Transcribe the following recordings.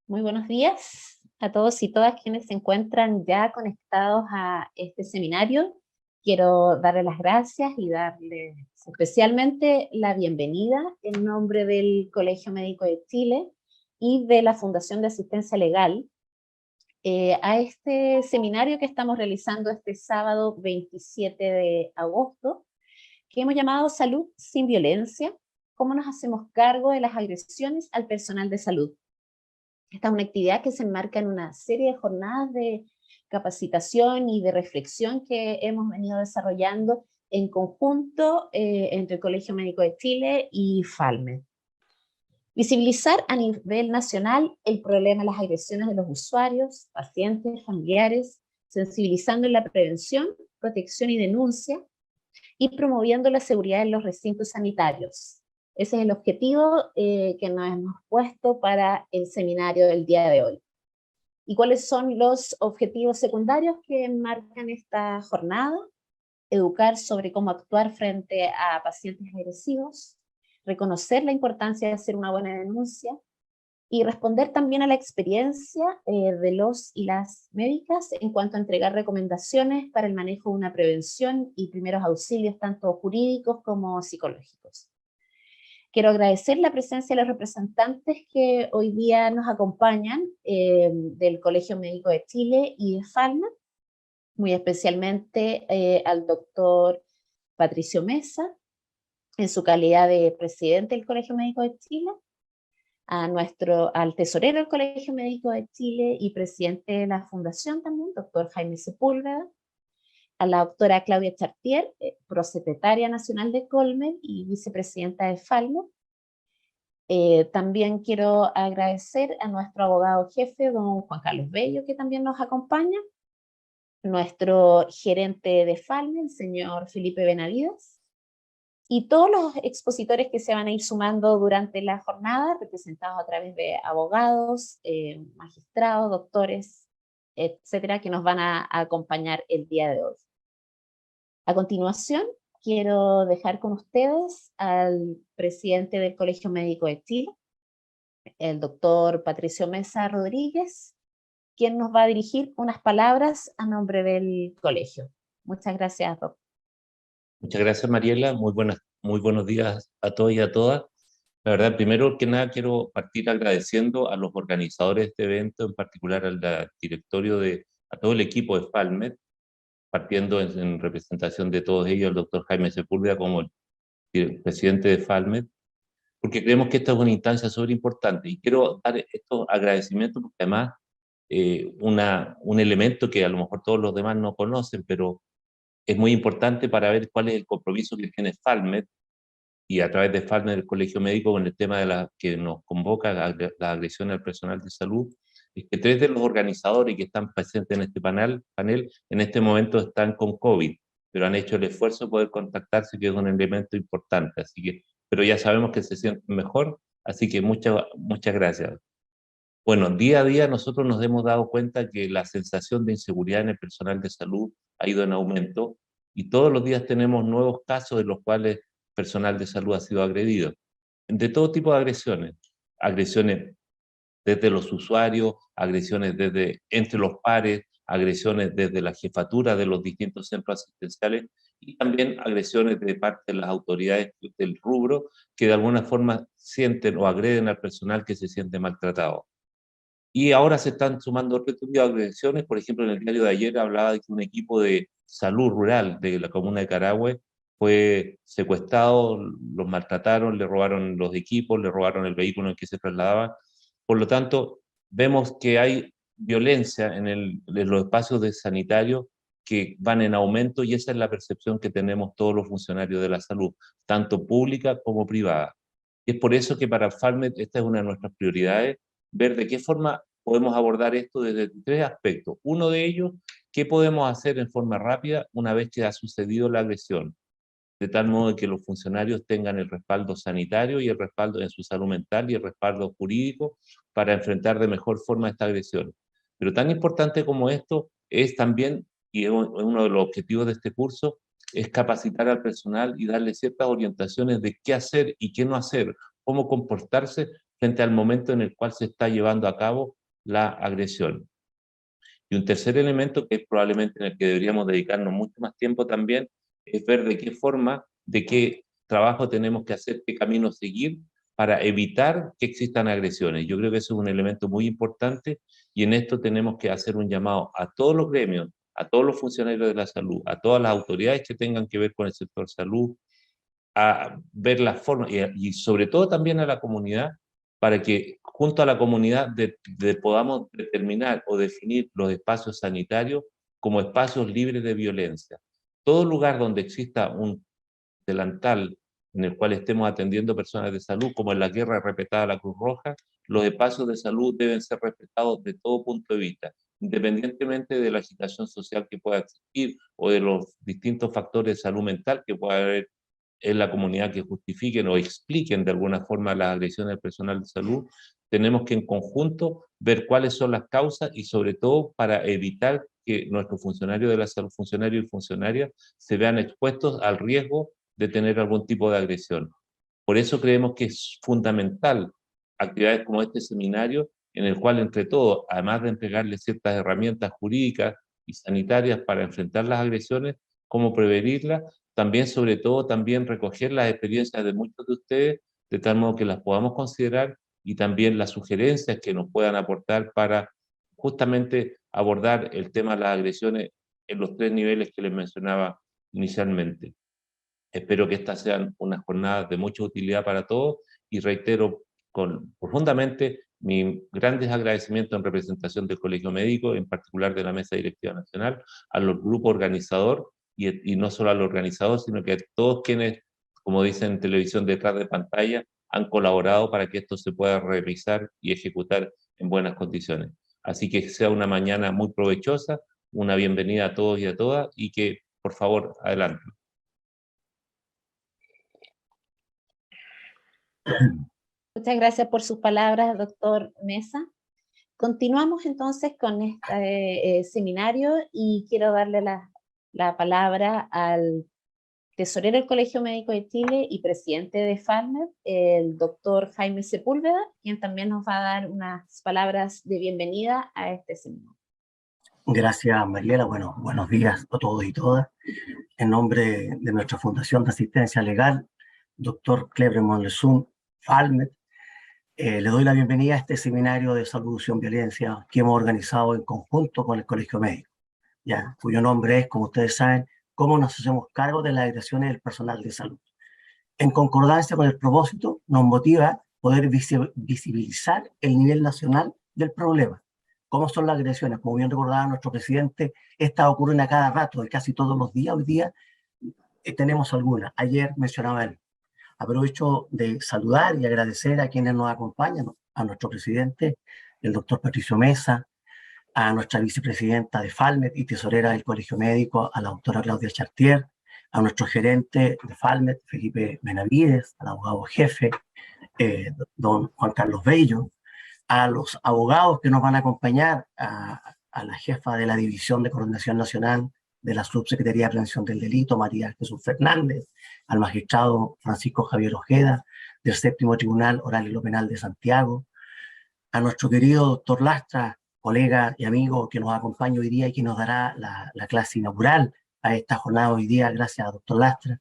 Muy buenos días a todos y todas quienes se encuentran ya conectados a este seminario. Quiero darles las gracias y darles especialmente la bienvenida en nombre del Colegio Médico de Chile y de la Fundación de Asistencia Legal a este seminario que estamos realizando este sábado 27 de agosto, que hemos llamado Salud sin Violencia: cómo nos hacemos cargo de las agresiones al personal de salud. Esta es una actividad que se enmarca en una serie de jornadas de capacitación y de reflexión que hemos venido desarrollando en conjunto entre el Colegio Médico de Chile y FALMED. Visibilizar a nivel nacional el problema de las agresiones de los usuarios, pacientes, familiares, sensibilizando en la prevención, protección y denuncia, y promoviendo la seguridad en los recintos sanitarios. Ese es el objetivo que nos hemos puesto para el seminario del día de hoy. ¿Y cuáles son los objetivos secundarios que marcan esta jornada? Educar sobre cómo actuar frente a pacientes agresivos, reconocer la importancia de hacer una buena denuncia y responder también a la experiencia de los y las médicas en cuanto a entregar recomendaciones para el manejo de una prevención y primeros auxilios tanto jurídicos como psicológicos. Quiero agradecer la presencia de los representantes que hoy día nos acompañan del Colegio Médico de Chile y de FALMA, muy especialmente al doctor Patricio Mesa, en su calidad de presidente del Colegio Médico de Chile, al tesorero del Colegio Médico de Chile y presidente de la fundación también, doctor Jaime Sepúlveda, a la doctora Claudia Chartier, prosecretaria nacional de Colmed y vicepresidenta de FALMA. También quiero agradecer a nuestro abogado jefe, don Juan Carlos Bello, que también nos acompaña, nuestro gerente de FALMA, el señor Felipe Benavides, y todos los expositores que se van a ir sumando durante la jornada, representados a través de abogados, magistrados, doctores, etcétera, que nos van a acompañar el día de hoy. A continuación, quiero dejar con ustedes al presidente del Colegio Médico de Chile, el doctor Patricio Mesa Rodríguez, quien nos va a dirigir unas palabras a nombre del colegio. Muchas gracias, doctor. Muchas gracias, Mariela. Muy buenos días a todos y a todas. La verdad, primero que nada, quiero partir agradeciendo a los organizadores de este evento, en particular al directorio a todo el equipo de FALMED, partiendo en representación de todos ellos, el doctor Jaime Sepúlveda como el presidente de FALMED, porque creemos que esta es una instancia súper importante. Y quiero dar estos agradecimientos porque además un elemento que a lo mejor todos los demás no conocen, pero es muy importante para ver cuál es el compromiso que tiene FALMED y a través de FALMED el Colegio Médico con el tema de que nos convoca la agresión al personal de salud, es que 3 de los organizadores que están presentes en este panel en este momento están con COVID, pero han hecho el esfuerzo de poder contactarse, que es un elemento importante, así que, pero ya sabemos que se sienten mejor, así que muchas gracias. Bueno, día a día nosotros nos hemos dado cuenta que la sensación de inseguridad en el personal de salud ha ido en aumento y todos los días tenemos nuevos casos en los cuales personal de salud ha sido agredido. De todo tipo de agresiones. Agresiones desde los usuarios, agresiones entre los pares, agresiones desde la jefatura de los distintos centros asistenciales y también agresiones de parte de las autoridades del rubro que de alguna forma sienten o agreden al personal que se siente maltratado. Y ahora se están sumando otro tipo de agresiones. Por ejemplo, en el diario de ayer hablaba de que un equipo de salud rural de la comuna de Carahue fue secuestrado, los maltrataron, le robaron los equipos, le robaron el vehículo en el que se trasladaban. Por lo tanto, vemos que hay violencia en los espacios sanitarios que van en aumento y esa es la percepción que tenemos todos los funcionarios de la salud, tanto pública como privada. Y es por eso que para FALMED esta es una de nuestras prioridades, ver de qué forma podemos abordar esto desde 3 aspectos. Uno de ellos, qué podemos hacer en forma rápida una vez que ha sucedido la agresión, de tal modo que los funcionarios tengan el respaldo sanitario y el respaldo en su salud mental y el respaldo jurídico para enfrentar de mejor forma esta agresión. Pero tan importante como esto es también, y es uno de los objetivos de este curso, es capacitar al personal y darle ciertas orientaciones de qué hacer y qué no hacer, cómo comportarse frente al momento en el cual se está llevando a cabo la agresión. Y un tercer elemento, que es probablemente en el que deberíamos dedicarnos mucho más tiempo también, es ver de qué forma, de qué trabajo tenemos que hacer, qué camino seguir para evitar que existan agresiones. Yo creo que eso es un elemento muy importante, y en esto tenemos que hacer un llamado a todos los gremios, a todos los funcionarios de la salud, a todas las autoridades que tengan que ver con el sector salud, a ver las formas y sobre todo también a la comunidad, para que junto a la comunidad podamos determinar o definir los espacios sanitarios como espacios libres de violencia. Todo lugar donde exista un delantal en el cual estemos atendiendo personas de salud, como en la guerra respetada la Cruz Roja, los espacios de salud deben ser respetados de todo punto de vista, independientemente de la situación social que pueda existir o de los distintos factores de salud mental que pueda haber en la comunidad que justifiquen o expliquen de alguna forma las agresiones del personal de salud. Tenemos que en conjunto ver cuáles son las causas y sobre todo para evitar que nuestros funcionarios de la salud, funcionarios y funcionarias, se vean expuestos al riesgo de tener algún tipo de agresión. Por eso creemos que es fundamental actividades como este seminario, en el cual entre todos, además de entregarles ciertas herramientas jurídicas y sanitarias para enfrentar las agresiones, cómo prevenirlas, también sobre todo también recoger las experiencias de muchos de ustedes, de tal modo que las podamos considerar, y también las sugerencias que nos puedan aportar para justamente abordar el tema de las agresiones en los 3 niveles que les mencionaba inicialmente. Espero que estas sean unas jornadas de mucha utilidad para todos, y reitero profundamente mis grandes agradecimientos en representación del Colegio Médico, en particular de la Mesa Directiva Nacional, a los grupos organizadores, y no solo al organizador, sino que a todos quienes, como dicen en televisión detrás de pantalla, han colaborado para que esto se pueda realizar y ejecutar en buenas condiciones. Así que sea una mañana muy provechosa, una bienvenida a todos y a todas, y que, por favor, adelante. Muchas gracias por sus palabras, doctor Mesa. Continuamos entonces con este seminario, y quiero darle la palabra al tesorero del Colegio Médico de Chile y presidente de FALMED, el doctor Jaime Sepúlveda, quien también nos va a dar unas palabras de bienvenida a este seminario. Gracias, Mariela. Bueno, buenos días a todos y todas. En nombre de nuestra Fundación de Asistencia Legal, doctor Kleber Monlezum, FALMED, le doy la bienvenida a este seminario de salud sin violencia que hemos organizado en conjunto con el Colegio Médico, ya, cuyo nombre es, como ustedes saben, cómo nos hacemos cargo de las agresiones del personal de salud. En concordancia con el propósito, nos motiva poder visibilizar el nivel nacional del problema. ¿Cómo son las agresiones? Como bien recordaba nuestro presidente, estas ocurren a cada rato, casi todos los días. Hoy día tenemos algunas. Ayer mencionaba él. Aprovecho de saludar y agradecer a quienes nos acompañan, a nuestro presidente, el doctor Patricio Mesa, a nuestra vicepresidenta de FALMED y tesorera del Colegio Médico, a la doctora Claudia Chartier, a nuestro gerente de FALMED, Felipe Benavides, al abogado jefe, don Juan Carlos Bello, a los abogados que nos van a acompañar, a la jefa de la División de Coordinación Nacional de la Subsecretaría de Prevención del Delito, María Jesús Fernández, al magistrado Francisco Javier Ojeda, del Séptimo Tribunal Oral y lo Penal de Santiago, a nuestro querido doctor Lastra, colega y amigo que nos acompaña hoy día y que nos dará la clase inaugural a esta jornada hoy día, gracias a doctor Lastra,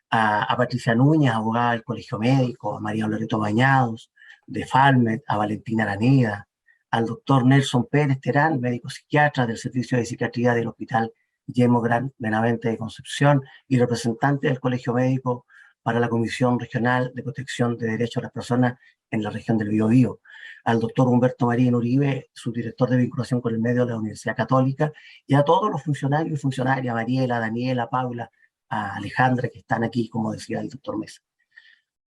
a Patricia Núñez, abogada del Colegio Médico, a María Loreto Bañados, de FALMED, a Valentina Araneda, al doctor Nelson Pérez Terán, médico psiquiatra del Servicio de Psiquiatría del Hospital Guillermo Gran Benavente de Concepción y representante del Colegio Médico para la Comisión Regional de Protección de Derechos de las Personas en la región del Biobío, al doctor Humberto Marín Uribe, subdirector de vinculación con el medio de la Universidad Católica, y a todos los funcionarios y funcionarias, Mariela, Daniela, Paula, a Alejandra, que están aquí, como decía el doctor Mesa.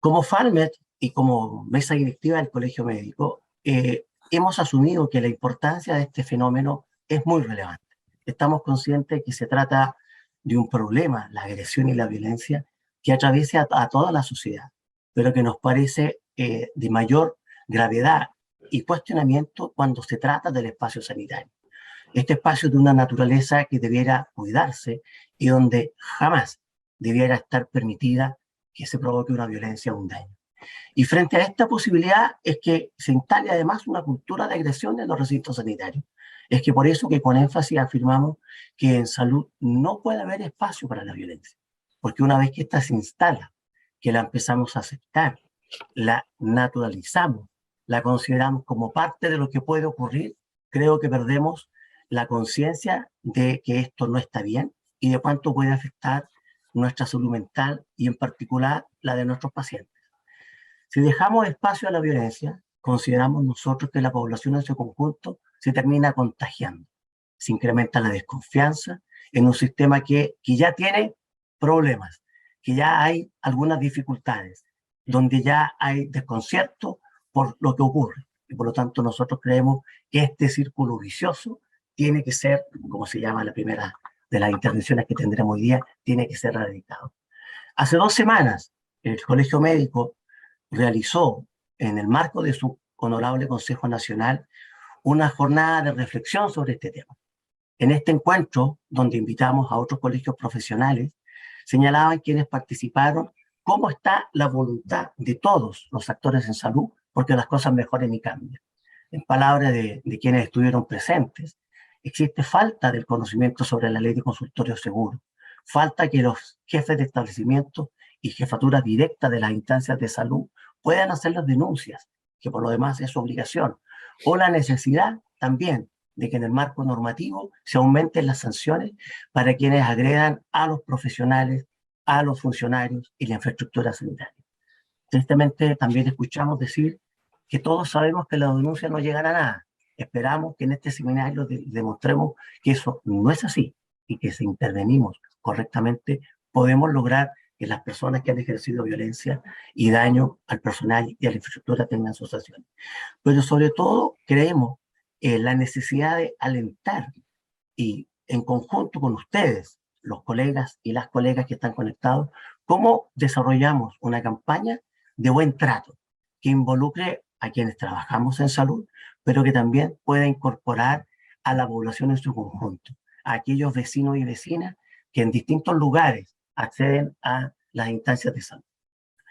Como FALMED y como mesa directiva del Colegio Médico, hemos asumido que la importancia de este fenómeno es muy relevante. Estamos conscientes que se trata de un problema, la agresión y la violencia, que atraviesa a toda la sociedad, pero que nos parece de mayor gravedad y cuestionamiento cuando se trata del espacio sanitario. Este espacio de una naturaleza que debiera cuidarse y donde jamás debiera estar permitida que se provoque una violencia o un daño. Y frente a esta posibilidad es que se instale además una cultura de agresión en los recintos sanitarios. Es que por eso que con énfasis afirmamos que en salud no puede haber espacio para la violencia, porque una vez que esta se instala, que la empezamos a aceptar, la naturalizamos, la consideramos como parte de lo que puede ocurrir, creo que perdemos la conciencia de que esto no está bien y de cuánto puede afectar nuestra salud mental y en particular la de nuestros pacientes. Si dejamos espacio a la violencia, consideramos nosotros que la población en su conjunto se termina contagiando. Se incrementa la desconfianza en un sistema que ya tiene problemas, que ya hay algunas dificultades, donde ya hay desconcierto por lo que ocurre. Y por lo tanto nosotros creemos que este círculo vicioso tiene que ser, como se llama la primera de las intervenciones que tendremos hoy día, tiene que ser erradicado. Hace 2 semanas, el Colegio Médico realizó, en el marco de su honorable Consejo Nacional, una jornada de reflexión sobre este tema. En este encuentro, donde invitamos a otros colegios profesionales, señalaban quienes participaron cómo está la voluntad de todos los actores en salud, porque las cosas mejoren y cambien. En palabras de quienes estuvieron presentes, existe falta del conocimiento sobre la ley de consultorio seguro, falta que los jefes de establecimientos y jefaturas directas de las instancias de salud puedan hacer las denuncias, que por lo demás es su obligación, o la necesidad también de que en el marco normativo se aumenten las sanciones para quienes agredan a los profesionales, a los funcionarios y la infraestructura sanitaria. Tristemente también escuchamos decir que todos sabemos que la denuncia no llegará a nada. Esperamos que en este seminario demostremos que eso no es así y que si intervenimos correctamente podemos lograr que las personas que han ejercido violencia y daño al personal y a la infraestructura tengan sus sanciones. Pero sobre todo creemos en la necesidad de alentar y en conjunto con ustedes, los colegas y las colegas que están conectados, cómo desarrollamos una campaña de buen trato que involucre a quienes trabajamos en salud, pero que también pueda incorporar a la población en su conjunto, a aquellos vecinos y vecinas que en distintos lugares acceden a las instancias de salud.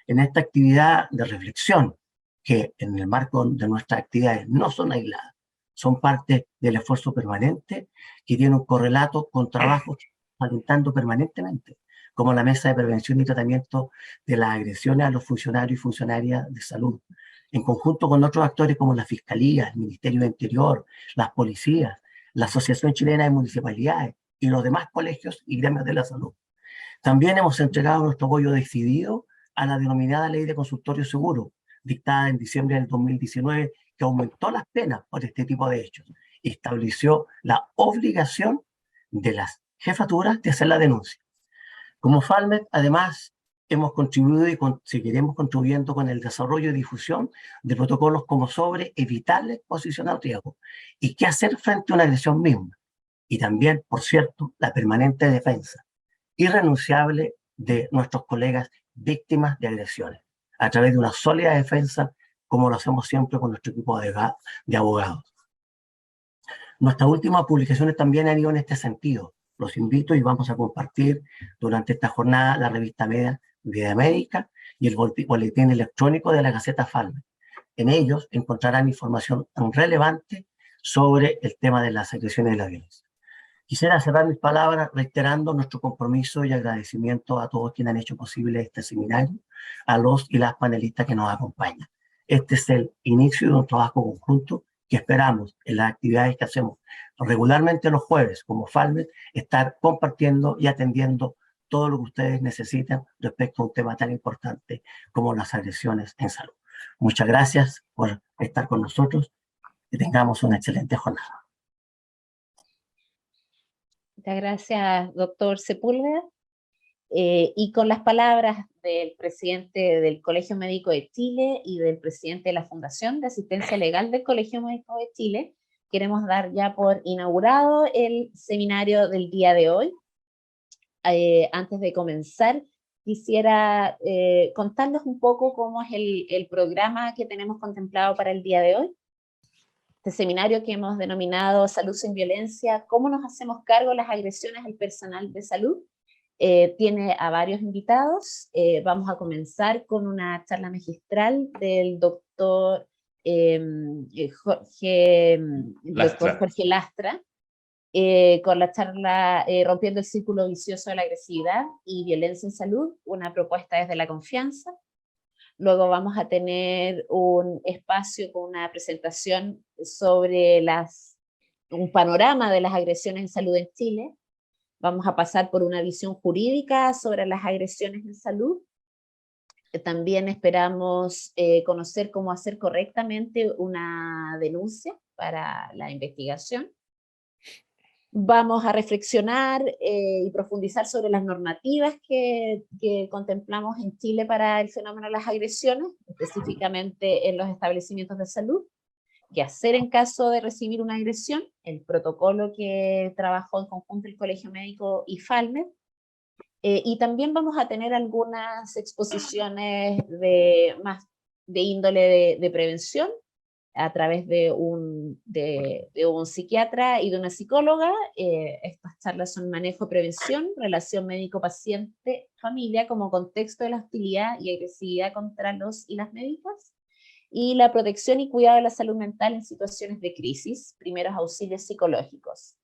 En esta actividad de reflexión, que en el marco de nuestras actividades no son aisladas, son parte del esfuerzo permanente que tiene un correlato con trabajos alentando permanentemente, como la Mesa de Prevención y Tratamiento de las Agresiones a los Funcionarios y Funcionarias de Salud, en conjunto con otros actores como la Fiscalía, el Ministerio de Interior, las policías, la Asociación Chilena de Municipalidades y los demás colegios y gremios de la salud. También hemos entregado nuestro apoyo decidido a la denominada Ley de Consultorio Seguro, dictada en diciembre del 2019, que aumentó las penas por este tipo de hechos y estableció la obligación de las jefaturas de hacer la denuncia. Como FALMET, además, hemos contribuido y seguiremos contribuyendo con el desarrollo y difusión de protocolos como sobre evitar la exposición al riesgo y qué hacer frente a una agresión misma. Y también, por cierto, la permanente defensa irrenunciable de nuestros colegas víctimas de agresiones, a través de una sólida defensa, como lo hacemos siempre con nuestro equipo de abogados. Nuestras últimas publicaciones también han ido en este sentido. Los invito y vamos a compartir durante esta jornada la revista Media de América y el boletín electrónico de la Gaceta FALMET. En ellos encontrarán información relevante sobre el tema de las agresiones y la violencia. Quisiera cerrar mis palabras reiterando nuestro compromiso y agradecimiento a todos quienes han hecho posible este seminario, a los y las panelistas que nos acompañan. Este es el inicio de un trabajo conjunto que esperamos en las actividades que hacemos regularmente los jueves como FALMET, estar compartiendo y atendiendo todo lo que ustedes necesitan respecto a un tema tan importante como las agresiones en salud. Muchas gracias por estar con nosotros y tengamos una excelente jornada. Muchas gracias, doctor Sepúlveda. Y con las palabras del presidente del Colegio Médico de Chile y del presidente de la Fundación de Asistencia Legal del Colegio Médico de Chile, queremos dar ya por inaugurado el seminario del día de hoy. Antes de comenzar, quisiera contarles un poco cómo es el programa que tenemos contemplado para el día de hoy. Este seminario que hemos denominado Salud sin Violencia, cómo nos hacemos cargo de las agresiones al personal de salud, Tiene a varios invitados. Vamos a comenzar con una charla magistral del doctor Jorge Lastra, con la charla Rompiendo el círculo vicioso de la agresividad y violencia en salud, una propuesta desde la confianza. Luego vamos a tener un espacio con una presentación sobre un panorama de las agresiones en salud en Chile. Vamos a pasar por una visión jurídica sobre las agresiones en salud. También esperamos conocer cómo hacer correctamente una denuncia para la investigación. Vamos a reflexionar y profundizar sobre las normativas que contemplamos en Chile para el fenómeno de las agresiones, específicamente en los establecimientos de salud, qué hacer en caso de recibir una agresión, el protocolo que trabajó en conjunto el Colegio Médico y Falmed, y también vamos a tener algunas exposiciones más de índole de prevención, a través de un psiquiatra y de una psicóloga. Estas charlas son manejo, prevención, relación médico-paciente-familia como contexto de la hostilidad y agresividad contra los y las médicas, y la protección y cuidado de la salud mental en situaciones de crisis, primeros auxilios psicológicos.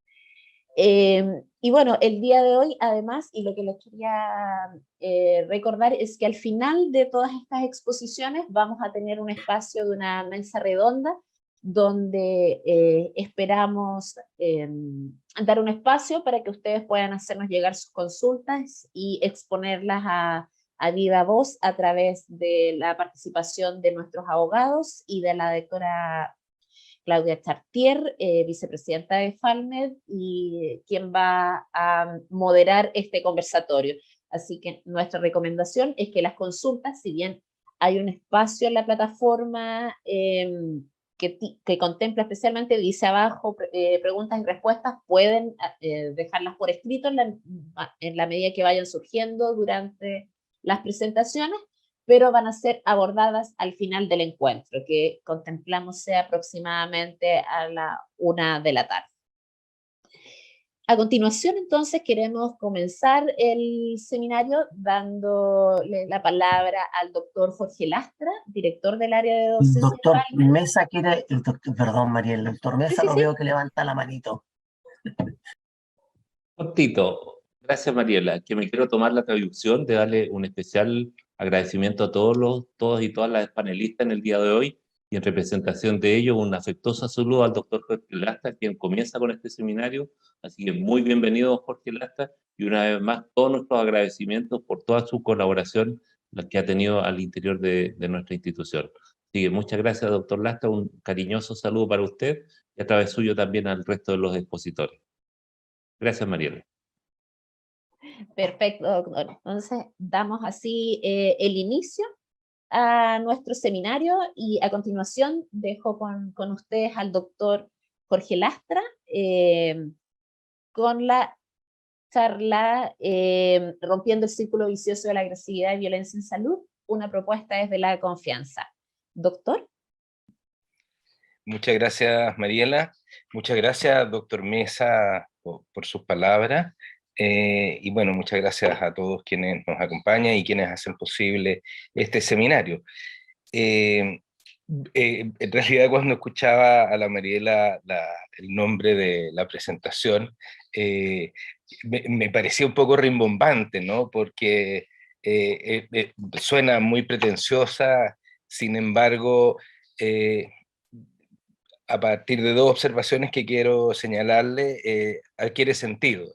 Y bueno, el día de hoy, además, y lo que les quería recordar es que al final de todas estas exposiciones vamos a tener un espacio de una mesa redonda donde esperamos dar un espacio para que ustedes puedan hacernos llegar sus consultas y exponerlas a viva voz a través de la participación de nuestros abogados y de la doctora Claudia Chartier, vicepresidenta de Falmed, y quien va a moderar este conversatorio. Así que nuestra recomendación es que las consultas, si bien hay un espacio en la plataforma que contempla especialmente, dice abajo, preguntas y respuestas, pueden dejarlas por escrito en la medida que vayan surgiendo durante las presentaciones, pero van a ser abordadas al final del encuentro, que contemplamos sea aproximadamente a la 1 de la tarde. A continuación, entonces, queremos comenzar el seminario dándole la palabra al doctor Jorge Lastra, director del área de docencia. Doctor Mesa quiere, perdón, Mariela, el doctor Mesa lo veo que levanta la manito. Cortito. Gracias, Mariela, que me quiero tomar la traducción de darle un especial agradecimiento a todos y todas las panelistas en el día de hoy, y en representación de ellos un afectuoso saludo al doctor Jorge Lastra, quien comienza con este seminario. Así que muy bienvenido, Jorge Lastra, y una vez más todos nuestros agradecimientos por toda su colaboración, la que ha tenido al interior de nuestra institución. Así que muchas gracias, doctor Lastra, un cariñoso saludo para usted y a través suyo también al resto de los expositores. Gracias, Mariela. Perfecto, doctor. Entonces, damos así el inicio a nuestro seminario, y a continuación dejo con ustedes al doctor Jorge Lastra con la charla Rompiendo el círculo vicioso de la agresividad y violencia en salud, una propuesta desde la confianza. Doctor. Muchas gracias, Mariela. Muchas gracias, doctor Mesa, por sus palabras. Y bueno, muchas gracias a todos quienes nos acompañan y quienes hacen posible este seminario. En realidad, cuando escuchaba a la Mariela el nombre de la presentación, me parecía un poco rimbombante, ¿no? Porque suena muy pretenciosa, sin embargo, a partir de dos observaciones que quiero señalarle, adquiere sentido.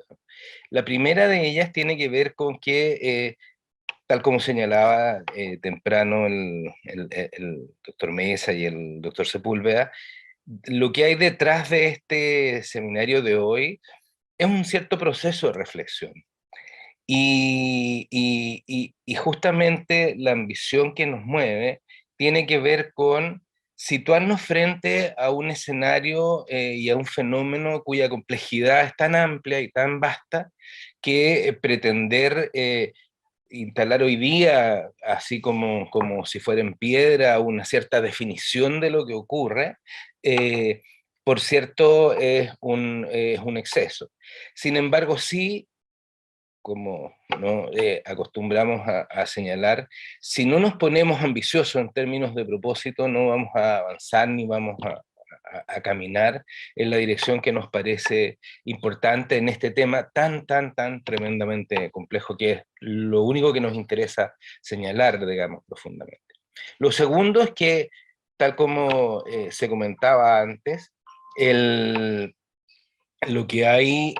La primera de ellas tiene que ver con que, tal como señalaba temprano el doctor Mesa y el doctor Sepúlveda, lo que hay detrás de este seminario de hoy es un cierto proceso de reflexión. Y justamente la ambición que nos mueve tiene que ver con situarnos frente a un escenario y a un fenómeno cuya complejidad es tan amplia y tan vasta que pretender instalar hoy día, así como si fuera en piedra, una cierta definición de lo que ocurre, por cierto, es un exceso. Sin embargo, sí como ¿no? Acostumbramos a señalar, si no nos ponemos ambiciosos en términos de propósito, no vamos a avanzar ni vamos a caminar en la dirección que nos parece importante en este tema tan tremendamente complejo, que es lo único que nos interesa señalar, digamos, profundamente. Lo segundo es que, tal como se comentaba antes, lo que hay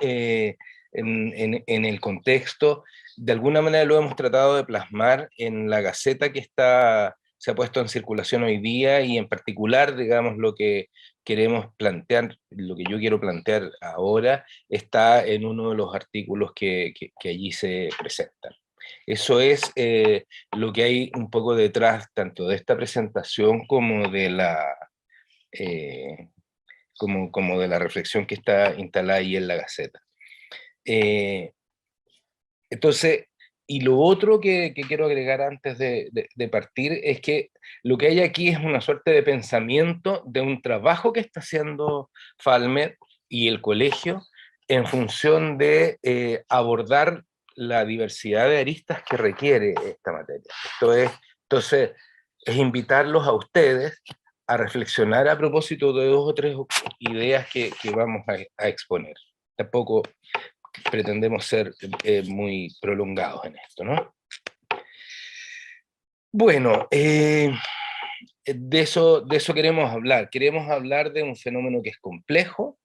en el contexto, de alguna manera lo hemos tratado de plasmar en la Gaceta que se ha puesto en circulación hoy día, y en particular, digamos, lo que queremos plantear, lo que yo quiero plantear ahora, está en uno de los artículos que allí se presentan. Eso es lo que hay un poco detrás, tanto de esta presentación como de como de la reflexión que está instalada ahí en la Gaceta. Entonces, y lo otro que quiero agregar antes de partir es que lo que hay aquí es una suerte de pensamiento de un trabajo que está haciendo Falmet y el colegio en función de abordar la diversidad de aristas que requiere esta materia. Entonces, es invitarlos a ustedes a reflexionar a propósito de 2 o 3 ideas que vamos a exponer. Tampoco pretendemos ser muy prolongados en esto, ¿no? Bueno, de eso queremos hablar. Queremos hablar de un fenómeno que es complejo,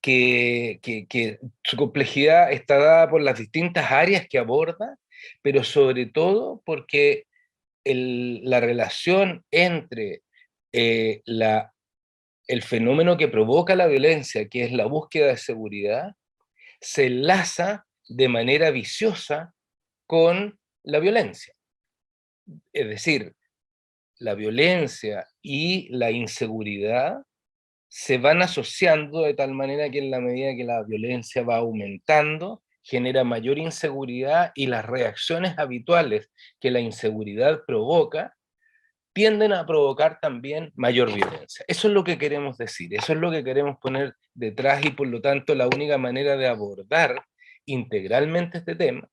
que su complejidad está dada por las distintas áreas que aborda, pero sobre todo porque la relación entre el fenómeno que provoca la violencia, que es la búsqueda de seguridad, se enlaza de manera viciosa con la violencia. Es decir, la violencia y la inseguridad se van asociando de tal manera que en la medida que la violencia va aumentando, genera mayor inseguridad, y las reacciones habituales que la inseguridad provoca tienden a provocar también mayor violencia. Eso es lo que queremos decir, eso es lo que queremos poner detrás, y por lo tanto la única manera de abordar integralmente este tema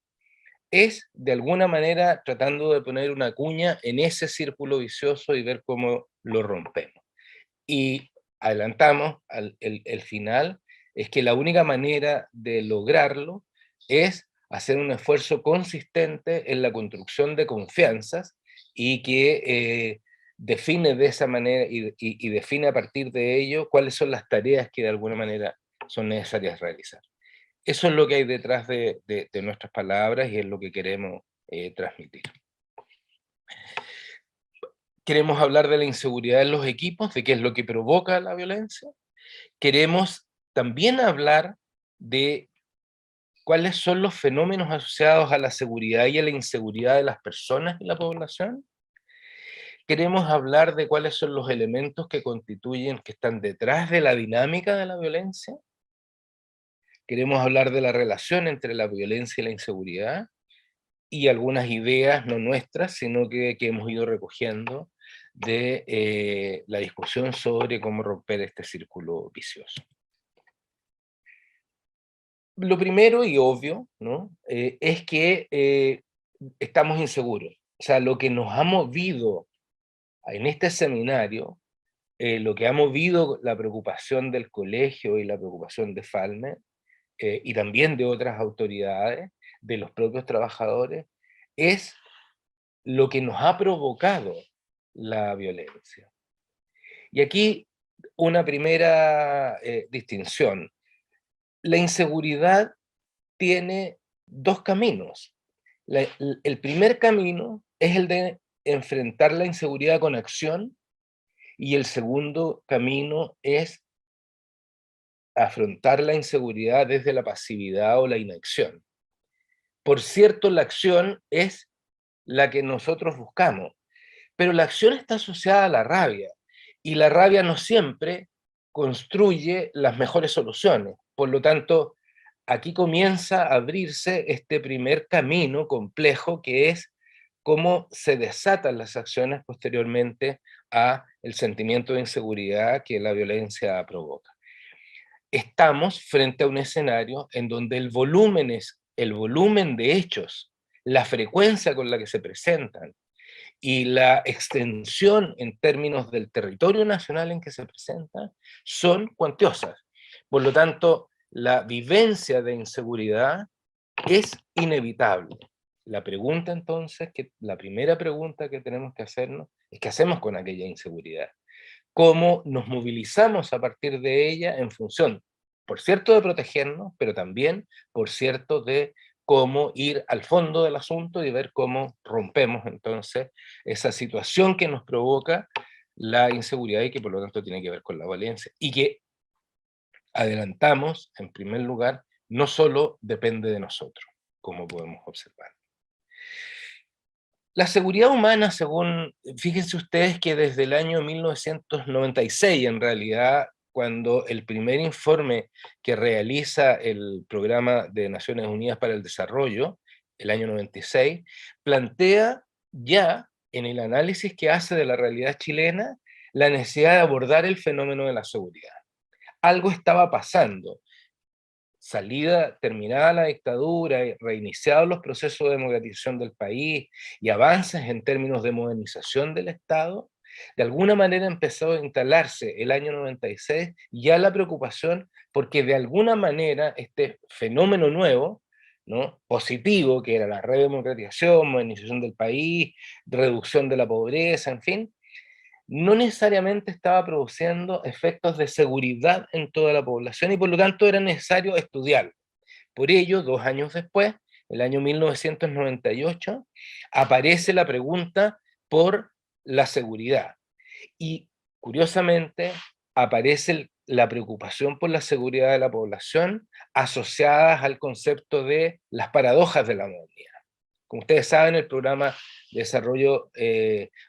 es de alguna manera tratando de poner una cuña en ese círculo vicioso y ver cómo lo rompemos. Y adelantamos el final, es que la única manera de lograrlo es hacer un esfuerzo consistente en la construcción de confianzas, y que define de esa manera y define a partir de ello cuáles son las tareas que de alguna manera son necesarias realizar. Eso es lo que hay detrás de nuestras palabras, y es lo que queremos transmitir. Queremos hablar de la inseguridad en los equipos, de qué es lo que provoca la violencia. Queremos también hablar de cuáles son los fenómenos asociados a la seguridad y a la inseguridad de las personas y la población. Queremos hablar de cuáles son los elementos que constituyen, que están detrás de la dinámica de la violencia. Queremos hablar de la relación entre la violencia y la inseguridad, y algunas ideas, no nuestras, sino que hemos ido recogiendo de la discusión sobre cómo romper este círculo vicioso. Lo primero y obvio, ¿no? Es que estamos inseguros. O sea, lo que nos ha movido en este seminario, lo que ha movido la preocupación del colegio y la preocupación de Falmet, y también de otras autoridades, de los propios trabajadores, es lo que nos ha provocado la violencia. Y aquí una primera distinción. La inseguridad tiene 2 caminos. El primer camino es el de enfrentar la inseguridad con acción, y el segundo camino es afrontar la inseguridad desde la pasividad o la inacción. Por cierto, la acción es la que nosotros buscamos, pero la acción está asociada a la rabia, y la rabia no siempre construye las mejores soluciones. Por lo tanto, aquí comienza a abrirse este primer camino complejo, que es cómo se desatan las acciones posteriormente a el sentimiento de inseguridad que la violencia provoca. Estamos frente a un escenario en donde el volumen es el volumen de hechos, la frecuencia con la que se presentan y la extensión en términos del territorio nacional en que se presentan son cuantiosas. Por lo tanto, la vivencia de inseguridad es inevitable. La pregunta entonces, la primera pregunta que tenemos que hacernos es ¿qué hacemos con aquella inseguridad? ¿Cómo nos movilizamos a partir de ella en función, por cierto, de protegernos, pero también, por cierto, de cómo ir al fondo del asunto y ver cómo rompemos entonces esa situación que nos provoca la inseguridad y que por lo tanto tiene que ver con la violencia y que adelantamos, en primer lugar, no solo depende de nosotros, como podemos observar. La seguridad humana, fíjense ustedes que desde el año 1996, en realidad, cuando el primer informe que realiza el Programa de Naciones Unidas para el Desarrollo, el año 96, plantea ya en el análisis que hace de la realidad chilena la necesidad de abordar el fenómeno de la seguridad. Algo estaba pasando. Terminada la dictadura, reiniciados los procesos de democratización del país y avances en términos de modernización del Estado, de alguna manera empezó a instalarse el año 96 ya la preocupación porque de alguna manera este fenómeno nuevo, ¿no?, positivo, que era la redemocratización, modernización del país, reducción de la pobreza, en fin, no necesariamente estaba produciendo efectos de seguridad en toda la población y por lo tanto era necesario estudiarlo. Por ello, 2 años después, el año 1998, aparece la pregunta por la seguridad. Y curiosamente aparece la preocupación por la seguridad de la población asociadas al concepto de las paradojas de la modernidad. Como ustedes saben, el Programa de Desarrollo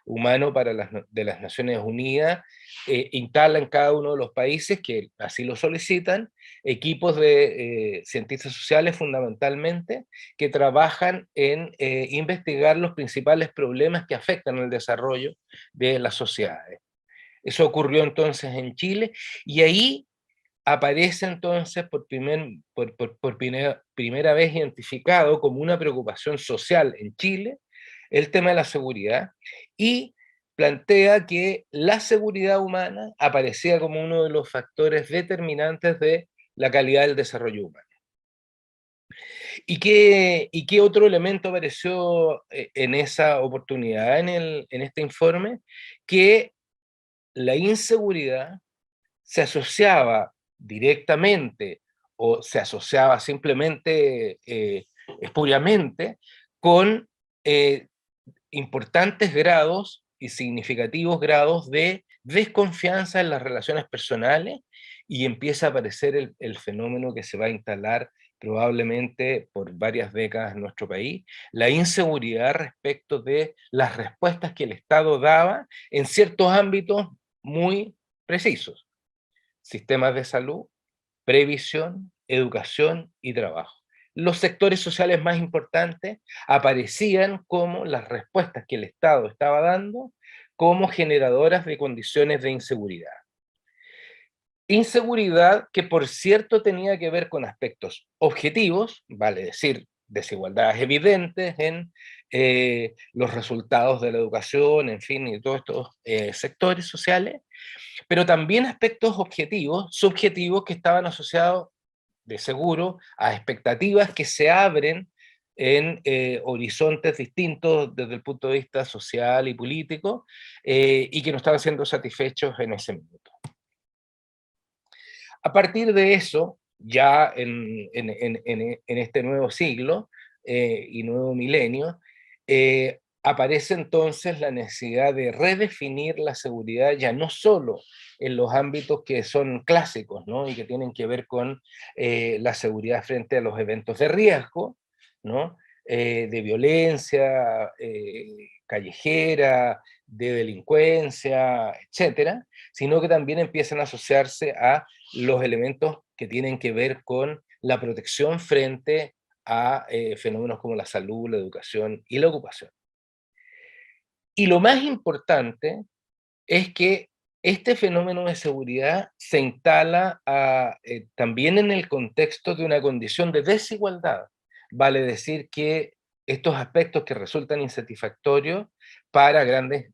Humano de las Naciones Unidas instala en cada uno de los países que así lo solicitan, equipos de cientistas sociales fundamentalmente, que trabajan en investigar los principales problemas que afectan el desarrollo de las sociedades. Eso ocurrió entonces en Chile, y ahí aparece entonces por primera vez identificado como una preocupación social en Chile el tema de la seguridad, y plantea que la seguridad humana aparecía como uno de los factores determinantes de la calidad del desarrollo humano. ¿Y qué otro elemento apareció en esa oportunidad, en este informe? Que la inseguridad se asociaba directamente o se asociaba simplemente espuriamente con importantes grados y significativos grados de desconfianza en las relaciones personales, y empieza a aparecer el fenómeno que se va a instalar probablemente por varias décadas en nuestro país, la inseguridad respecto de las respuestas que el Estado daba en ciertos ámbitos muy precisos: sistemas de salud, previsión, educación y trabajo. Los sectores sociales más importantes aparecían como las respuestas que el Estado estaba dando como generadoras de condiciones de inseguridad. Inseguridad que, por cierto, tenía que ver con aspectos objetivos, vale decir, desigualdades evidentes en los resultados de la educación, en fin, y todos estos sectores sociales, pero también aspectos objetivos, subjetivos, que estaban asociados, de seguro, a expectativas que se abren en horizontes distintos desde el punto de vista social y político, y que no estaban siendo satisfechos en ese minuto. A partir de eso, ya en este nuevo siglo y nuevo milenio, aparece entonces la necesidad de redefinir la seguridad ya no solo en los ámbitos que son clásicos, ¿no?, y que tienen que ver con la seguridad frente a los eventos de riesgo, ¿no?, de violencia callejera, de delincuencia, etcétera, sino que también empiezan a asociarse a los elementos que tienen que ver con la protección frente a fenómenos como la salud, la educación y la ocupación. Y lo más importante es que este fenómeno de seguridad se instala también en el contexto de una condición de desigualdad. vale decir que estos aspectos que resultan insatisfactorios para grandes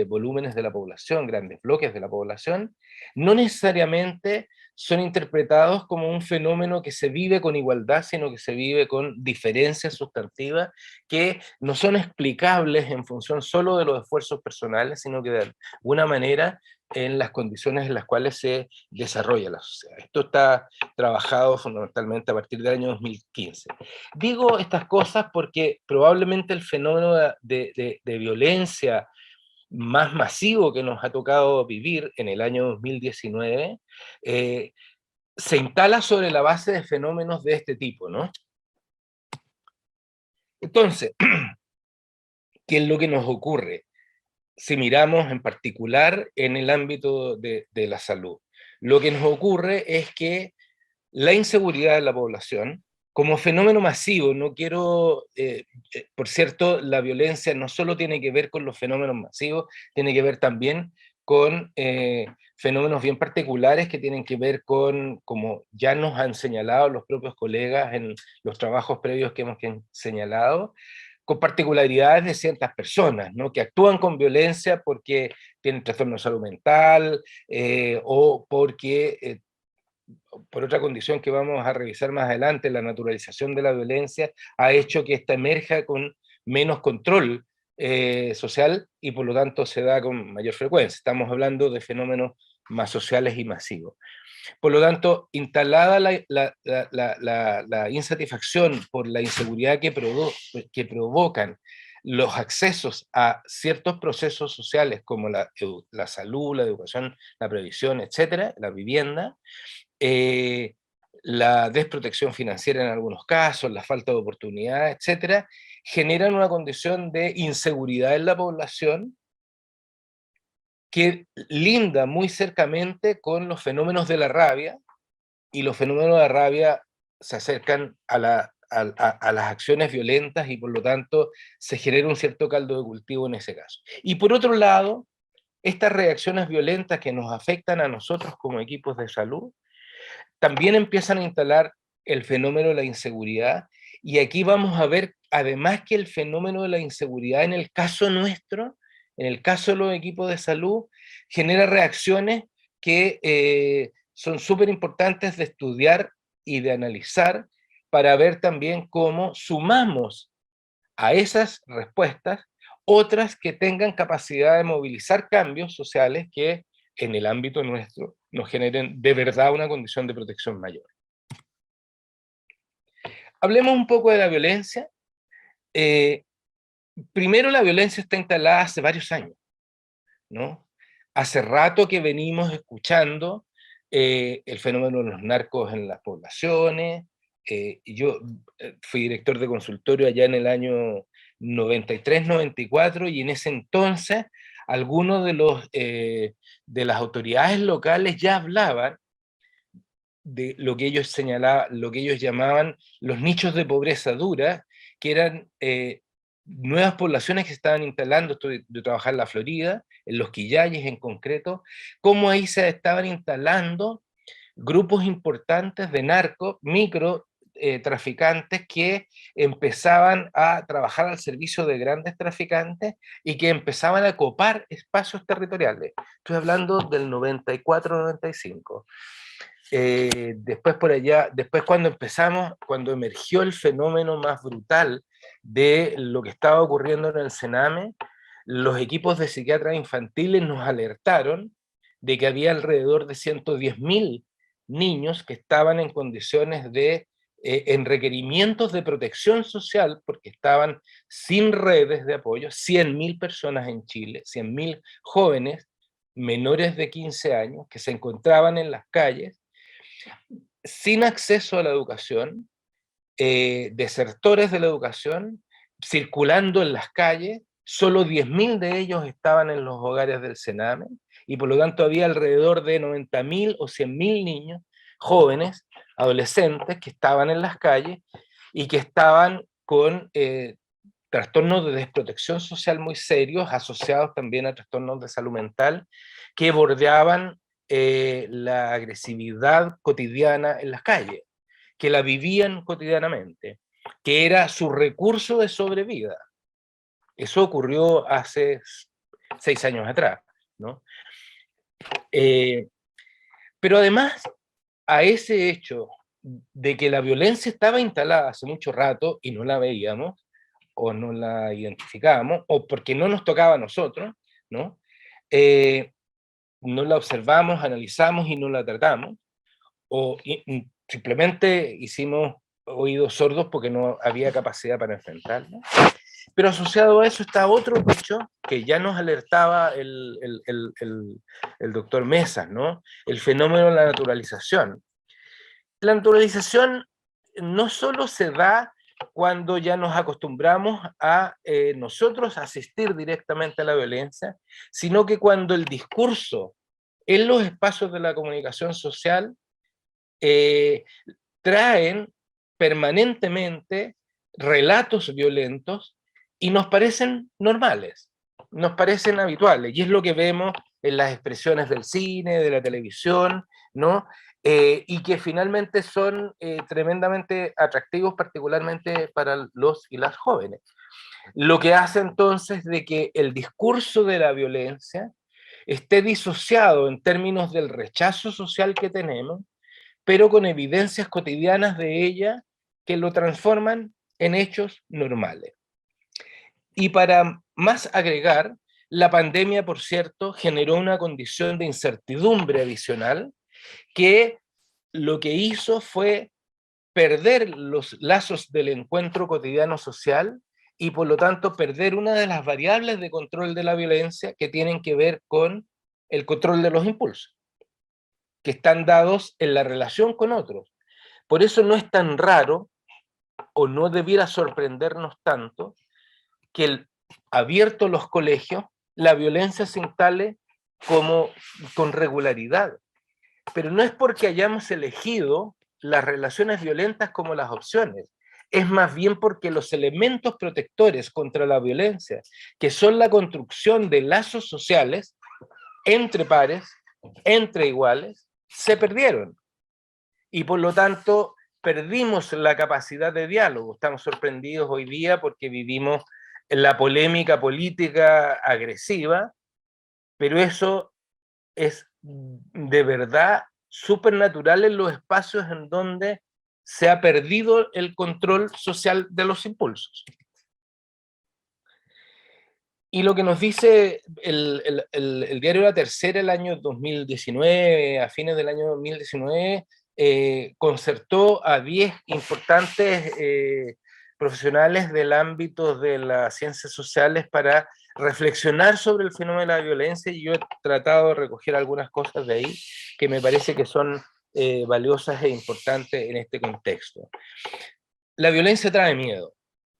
volúmenes de la población, grandes bloques de la población, no necesariamente son interpretados como un fenómeno que se vive con igualdad, sino que se vive con diferencias sustantivas que no son explicables en función solo de los esfuerzos personales, sino que de alguna manera en las condiciones en las cuales se desarrolla la sociedad. Esto está trabajado fundamentalmente a partir del año 2015. Digo estas cosas porque probablemente el fenómeno de violencia más masivo que nos ha tocado vivir en el año 2019, se instala sobre la base de fenómenos de este tipo, ¿no? Entonces, ¿qué es lo que nos ocurre? Si miramos en particular en el ámbito de la salud, lo que nos ocurre es que la inseguridad de la población, como fenómeno masivo, no quiero, por cierto, la violencia no solo tiene que ver con los fenómenos masivos, tiene que ver también con fenómenos bien particulares que tienen que ver con, como ya nos han señalado los propios colegas en los trabajos previos que hemos señalado, con particularidades de ciertas personas, ¿no? Que actúan con violencia porque tienen trastorno de salud mental o porque por otra condición que vamos a revisar más adelante, la naturalización de la violencia ha hecho que ésta emerja con menos control social y por lo tanto se da con mayor frecuencia. Estamos hablando de fenómenos más sociales y masivos. Por lo tanto, instalada la insatisfacción por la inseguridad que provocan los accesos a ciertos procesos sociales como la salud, la educación, la previsión, etcétera, la vivienda, la desprotección financiera en algunos casos, la falta de oportunidad, etcétera, generan una condición de inseguridad en la población que linda muy cercamente con los fenómenos de la rabia, y los fenómenos de la rabia se acercan a las acciones violentas y por lo tanto se genera un cierto caldo de cultivo en ese caso. Y por otro lado, estas reacciones violentas que nos afectan a nosotros como equipos de salud, también empiezan a instalar el fenómeno de la inseguridad, y aquí vamos a ver, además que el fenómeno de la inseguridad en el caso nuestro, en el caso de los equipos de salud, genera reacciones que son súper importantes de estudiar y de analizar para ver también cómo sumamos a esas respuestas otras que tengan capacidad de movilizar cambios sociales que en el ámbito nuestro nos generen de verdad una condición de protección mayor. Hablemos un poco de la violencia. Primero, la violencia está instalada hace varios años, ¿no? Hace rato que venimos escuchando el fenómeno de los narcos en las poblaciones. Yo fui director de consultorio allá en el año 93-94 y en ese entonces algunos de las autoridades locales ya hablaban de lo que ellos señalaban, lo que ellos llamaban los nichos de pobreza dura, que eran nuevas poblaciones que se estaban instalando. Estoy de trabajar en la Florida, en los Quillayes en concreto, cómo ahí se estaban instalando grupos importantes de narcos, micro traficantes que empezaban a trabajar al servicio de grandes traficantes y que empezaban a copar espacios territoriales. Estoy hablando del 94-95. Después por allá, después cuando emergió el fenómeno más brutal de lo que estaba ocurriendo en el Sename, los equipos de psiquiatras infantiles nos alertaron de que había alrededor de 110.000 niños que estaban en condiciones en requerimientos de protección social porque estaban sin redes de apoyo, 100.000 personas en Chile, 100.000 jóvenes menores de 15 años que se encontraban en las calles sin acceso a la educación, desertores de la educación, circulando en las calles. Solo 10.000 de ellos estaban en los hogares del Sename, y por lo tanto había alrededor de 90.000 o 100.000 niños, jóvenes, adolescentes, que estaban en las calles y que estaban con trastornos de desprotección social muy serios, asociados también a trastornos de salud mental, que bordeaban la agresividad cotidiana en las calles, que la vivían cotidianamente. que era su recurso de sobrevida. Eso ocurrió hace 6 años atrás, ¿no? Pero además, a ese hecho de que la violencia estaba instalada hace mucho rato y no la veíamos, o no la identificábamos, o porque no nos tocaba a nosotros, ¿no? No la observamos, analizamos y no la tratamos, o simplemente hicimos oídos sordos porque no había capacidad para enfrentarla. Pero asociado a eso está otro hecho que ya nos alertaba el doctor Mesas, ¿no? El fenómeno de la naturalización. La naturalización no solo se da cuando ya nos acostumbramos a nosotros asistir directamente a la violencia, sino que cuando el discurso en los espacios de la comunicación social traen permanentemente relatos violentos y nos parecen normales, nos parecen habituales, y es lo que vemos en las expresiones del cine, de la televisión, ¿no? Y que finalmente son tremendamente atractivos, particularmente para los y las jóvenes. Lo que hace entonces de que el discurso de la violencia esté disociado en términos del rechazo social que tenemos, pero con evidencias cotidianas de ella que lo transforman en hechos normales. Y para más agregar, la pandemia, por cierto, generó una condición de incertidumbre adicional que lo que hizo fue perder los lazos del encuentro cotidiano social y por lo tanto perder una de las variables de control de la violencia que tienen que ver con el control de los impulsos, que están dados en la relación con otros. Por eso no es tan raro, o no debiera sorprendernos tanto, que abiertos los colegios, la violencia se instale con regularidad. Pero no es porque hayamos elegido las relaciones violentas como las opciones, es más bien porque los elementos protectores contra la violencia, que son la construcción de lazos sociales entre pares, entre iguales, se perdieron. Y por lo tanto, perdimos la capacidad de diálogo. Estamos sorprendidos hoy día porque vivimos la polémica política agresiva, pero eso es de verdad supernatural en los espacios en donde se ha perdido el control social de los impulsos. Y lo que nos dice el diario La Tercera el año 2019, a fines del año 2019, concertó a 10 importantes profesionales del ámbito de las ciencias sociales para reflexionar sobre el fenómeno de la violencia, y yo he tratado de recoger algunas cosas de ahí que me parece que son valiosas e importantes en este contexto. La violencia trae miedo,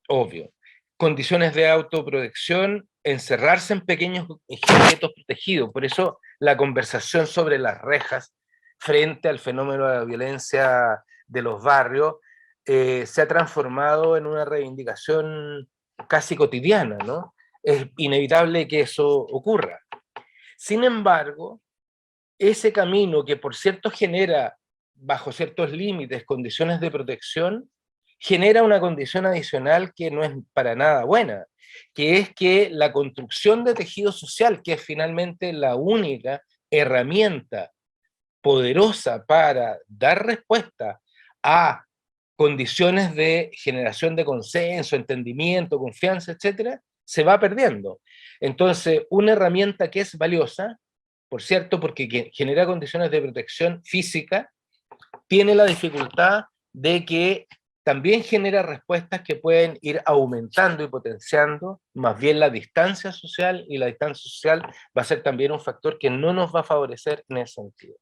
obvio. Condiciones de autoprotección, encerrarse en pequeños objetos protegidos. Por eso la conversación sobre las rejas frente al fenómeno de la violencia de los barrios se ha transformado en una reivindicación casi cotidiana, ¿no? Es inevitable que eso ocurra. Sin embargo, ese camino que por cierto genera, bajo ciertos límites, condiciones de protección, genera una condición adicional que no es para nada buena, que es que la construcción de tejido social, que es finalmente la única herramienta poderosa para dar respuesta a condiciones de generación de consenso, entendimiento, confianza, etcétera, se va perdiendo. Entonces, una herramienta que es valiosa, por cierto, porque genera condiciones de protección física, tiene la dificultad de que también genera respuestas que pueden ir aumentando y potenciando más bien la distancia social, y la distancia social va a ser también un factor que no nos va a favorecer en ese sentido.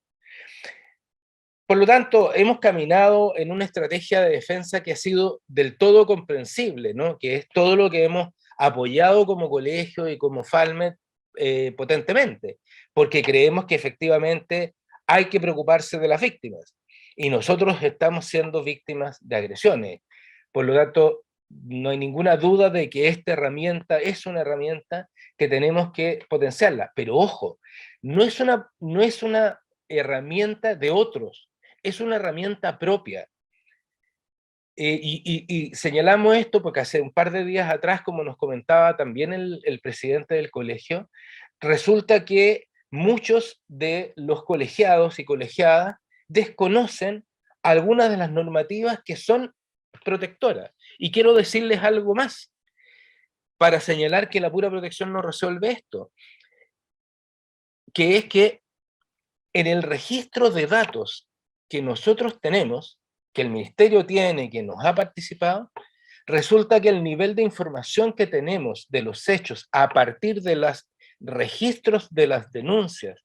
Por lo tanto, hemos caminado en una estrategia de defensa que ha sido del todo comprensible, ¿no? Que es todo lo que hemos apoyado como colegio y como Falmet potentemente, porque creemos que efectivamente hay que preocuparse de las víctimas, y nosotros estamos siendo víctimas de agresiones. Por lo tanto, no hay ninguna duda de que esta herramienta es una herramienta que tenemos que potenciarla, pero ojo, no es una herramienta de otros, es una herramienta propia. y señalamos esto porque hace un par de días atrás, como nos comentaba también el presidente del colegio, resulta que muchos de los colegiados y colegiadas desconocen algunas de las normativas que son protectoras. Y quiero decirles algo más para señalar que la pura protección no resuelve esto, que es que en el registro de datos que nosotros tenemos, que el Ministerio tiene, que nos ha participado, resulta que el nivel de información que tenemos de los hechos a partir de los registros de las denuncias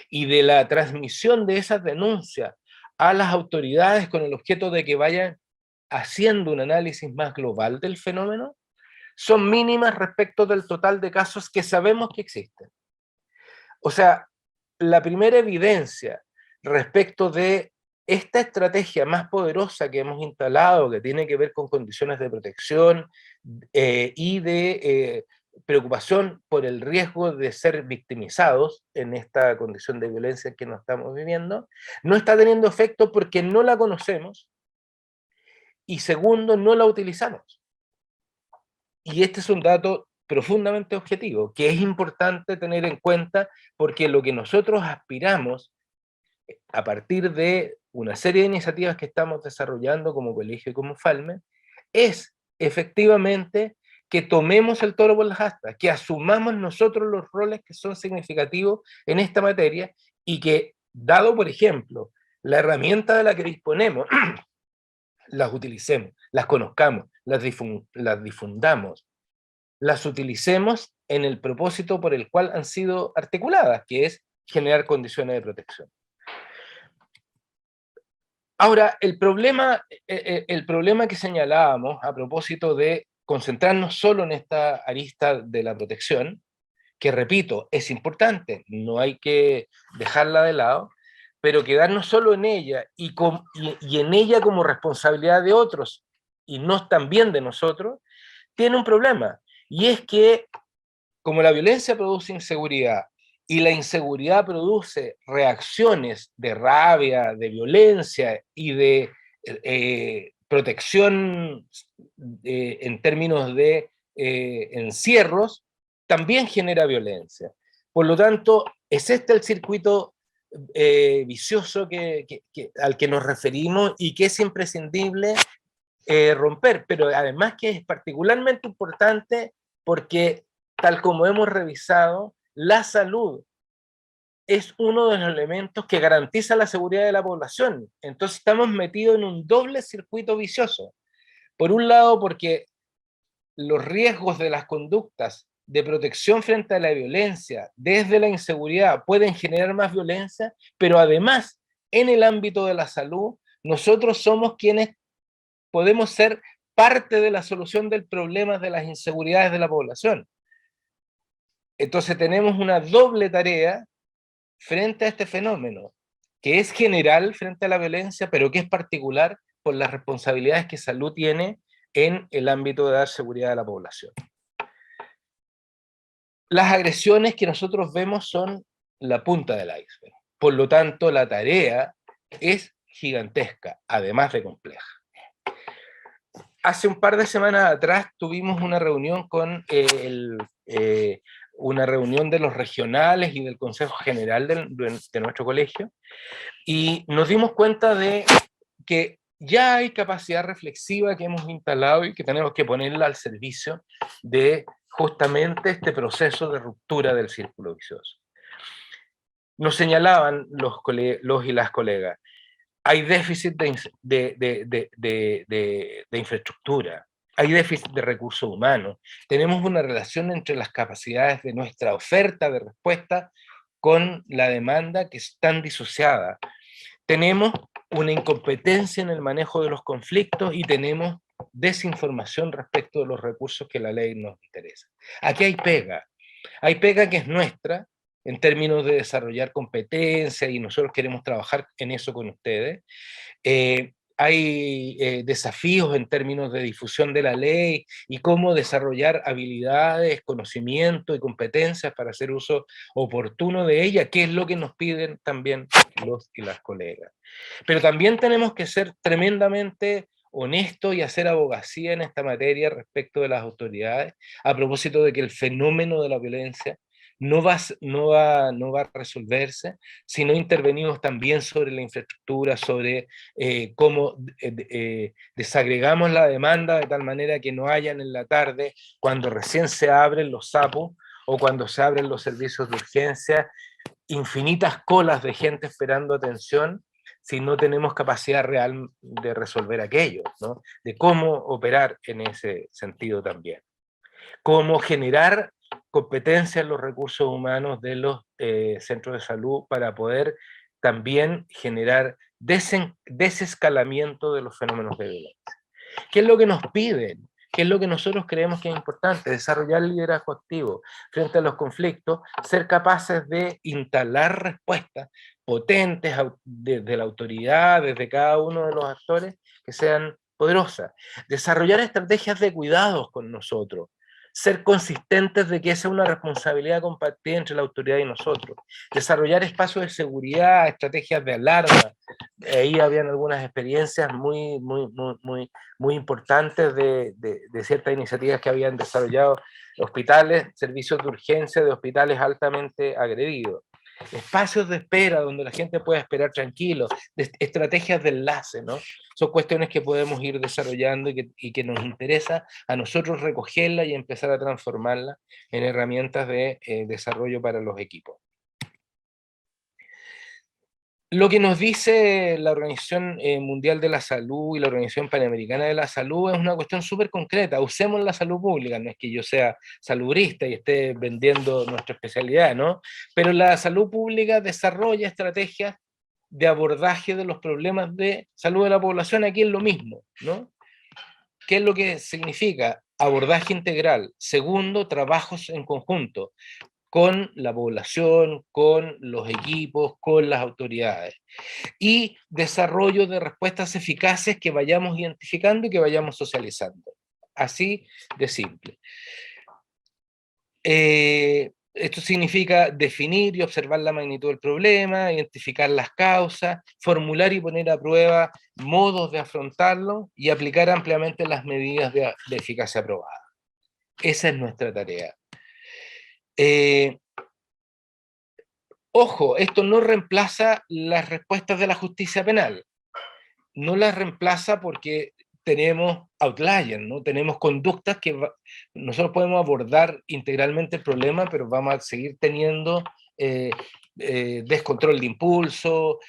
y de la transmisión de esas denuncias a las autoridades con el objeto de que vayan haciendo un análisis más global del fenómeno, son mínimas respecto del total de casos que sabemos que existen. O sea, la primera evidencia respecto de esta estrategia más poderosa que hemos instalado, que tiene que ver con condiciones de protección y de preocupación por el riesgo de ser victimizados en esta condición de violencia que nos estamos viviendo, no está teniendo efecto porque no la conocemos y segundo, no la utilizamos. Y este es un dato profundamente objetivo, que es importante tener en cuenta porque lo que nosotros aspiramos a partir de una serie de iniciativas que estamos desarrollando como colegio y como Falme, es efectivamente que tomemos el toro por las astas, que asumamos nosotros los roles que son significativos en esta materia y que, dado por ejemplo, la herramienta de la que disponemos, las utilicemos, las conozcamos, las difundamos, las utilicemos en el propósito por el cual han sido articuladas, que es generar condiciones de protección. Ahora, el problema que señalábamos a propósito de concentrarnos solo en esta arista de la protección, que repito, es importante, no hay que dejarla de lado, pero quedarnos solo en ella y en ella como responsabilidad de otros y no también de nosotros, tiene un problema. Y es que como la violencia produce inseguridad y la inseguridad produce reacciones de rabia, de violencia y de protección en términos de encierros, también genera violencia. Por lo tanto, es este el circuito vicioso al que nos referimos y que es imprescindible romper, pero además que es particularmente importante porque, tal como hemos revisado, la salud es uno de los elementos que garantiza la seguridad de la población. Entonces estamos metidos en un doble circuito vicioso. Por un lado, porque los riesgos de las conductas de protección frente a la violencia desde la inseguridad pueden generar más violencia, pero además, en el ámbito de la salud, nosotros somos quienes podemos ser parte de la solución del problema de las inseguridades de la población. Entonces tenemos una doble tarea frente a este fenómeno, que es general frente a la violencia, pero que es particular por las responsabilidades que salud tiene en el ámbito de dar seguridad a la población. Las agresiones que nosotros vemos son la punta del iceberg. Por lo tanto, la tarea es gigantesca, además de compleja. Hace un par de semanas atrás tuvimos una reunión con una reunión de los regionales y del Consejo General de nuestro colegio, y nos dimos cuenta de que ya hay capacidad reflexiva que hemos instalado y que tenemos que ponerla al servicio de justamente este proceso de ruptura del círculo vicioso. Nos señalaban los y las colegas, hay déficit de infraestructura, hay déficit de recursos humanos, tenemos una relación entre las capacidades de nuestra oferta de respuesta con la demanda que están disociadas. Tenemos una incompetencia en el manejo de los conflictos y tenemos desinformación respecto de los recursos que la ley nos interesa. Aquí hay pega que es nuestra, en términos de desarrollar competencias, y nosotros queremos trabajar en eso con ustedes. Hay desafíos en términos de difusión de la ley y cómo desarrollar habilidades, conocimiento y competencias para hacer uso oportuno de ella, que es lo que nos piden también los y las colegas. Pero también tenemos que ser tremendamente honesto y hacer abogacía en esta materia respecto de las autoridades, a propósito de que el fenómeno de la violencia no va a resolverse si no intervenimos también sobre la infraestructura, sobre cómo desagregamos la demanda de tal manera que no hayan en la tarde, cuando recién se abren los sapos o cuando se abren los servicios de urgencia, infinitas colas de gente esperando atención, si no tenemos capacidad real de resolver aquello, ¿no? De cómo operar en ese sentido también. Cómo generar competencia en los recursos humanos de los centros de salud para poder también generar desescalamiento de los fenómenos de violencia. ¿Qué es lo que nos piden? ¿Qué es lo que nosotros creemos que es importante? Desarrollar liderazgo activo frente a los conflictos, ser capaces de instalar respuestas potentes desde la autoridad, desde cada uno de los actores, que sean poderosas. Desarrollar estrategias de cuidados con nosotros, ser consistentes de que esa es una responsabilidad compartida entre la autoridad y nosotros, desarrollar espacios de seguridad, estrategias de alarma. Ahí habían algunas experiencias muy importantes de ciertas iniciativas que habían desarrollado hospitales, servicios de urgencia de hospitales altamente agredidos. Espacios de espera donde la gente pueda esperar tranquilo, estrategias de enlace, ¿no? Son cuestiones que podemos ir desarrollando y que nos interesa a nosotros recogerla y empezar a transformarla en herramientas de desarrollo para los equipos. Lo que nos dice la Organización Mundial de la Salud y la Organización Panamericana de la Salud es una cuestión súper concreta. Usemos la salud pública, no es que yo sea salubrista y esté vendiendo nuestra especialidad, ¿no? Pero la salud pública desarrolla estrategias de abordaje de los problemas de salud de la población. Aquí es lo mismo, ¿no? ¿Qué es lo que significa? Abordaje integral. Segundo, trabajos en conjunto con la población, con los equipos, con las autoridades. Y desarrollo de respuestas eficaces que vayamos identificando y que vayamos socializando. Así de simple. Esto significa definir y observar la magnitud del problema, identificar las causas, formular y poner a prueba modos de afrontarlo y aplicar ampliamente las medidas de eficacia aprobada. Esa es nuestra tarea. Ojo, esto no reemplaza las respuestas de la justicia penal. No las reemplaza porque tenemos outliers, ¿no? Tenemos conductas que nosotros podemos abordar integralmente el problema, pero vamos a seguir teniendo descontrol de impulso,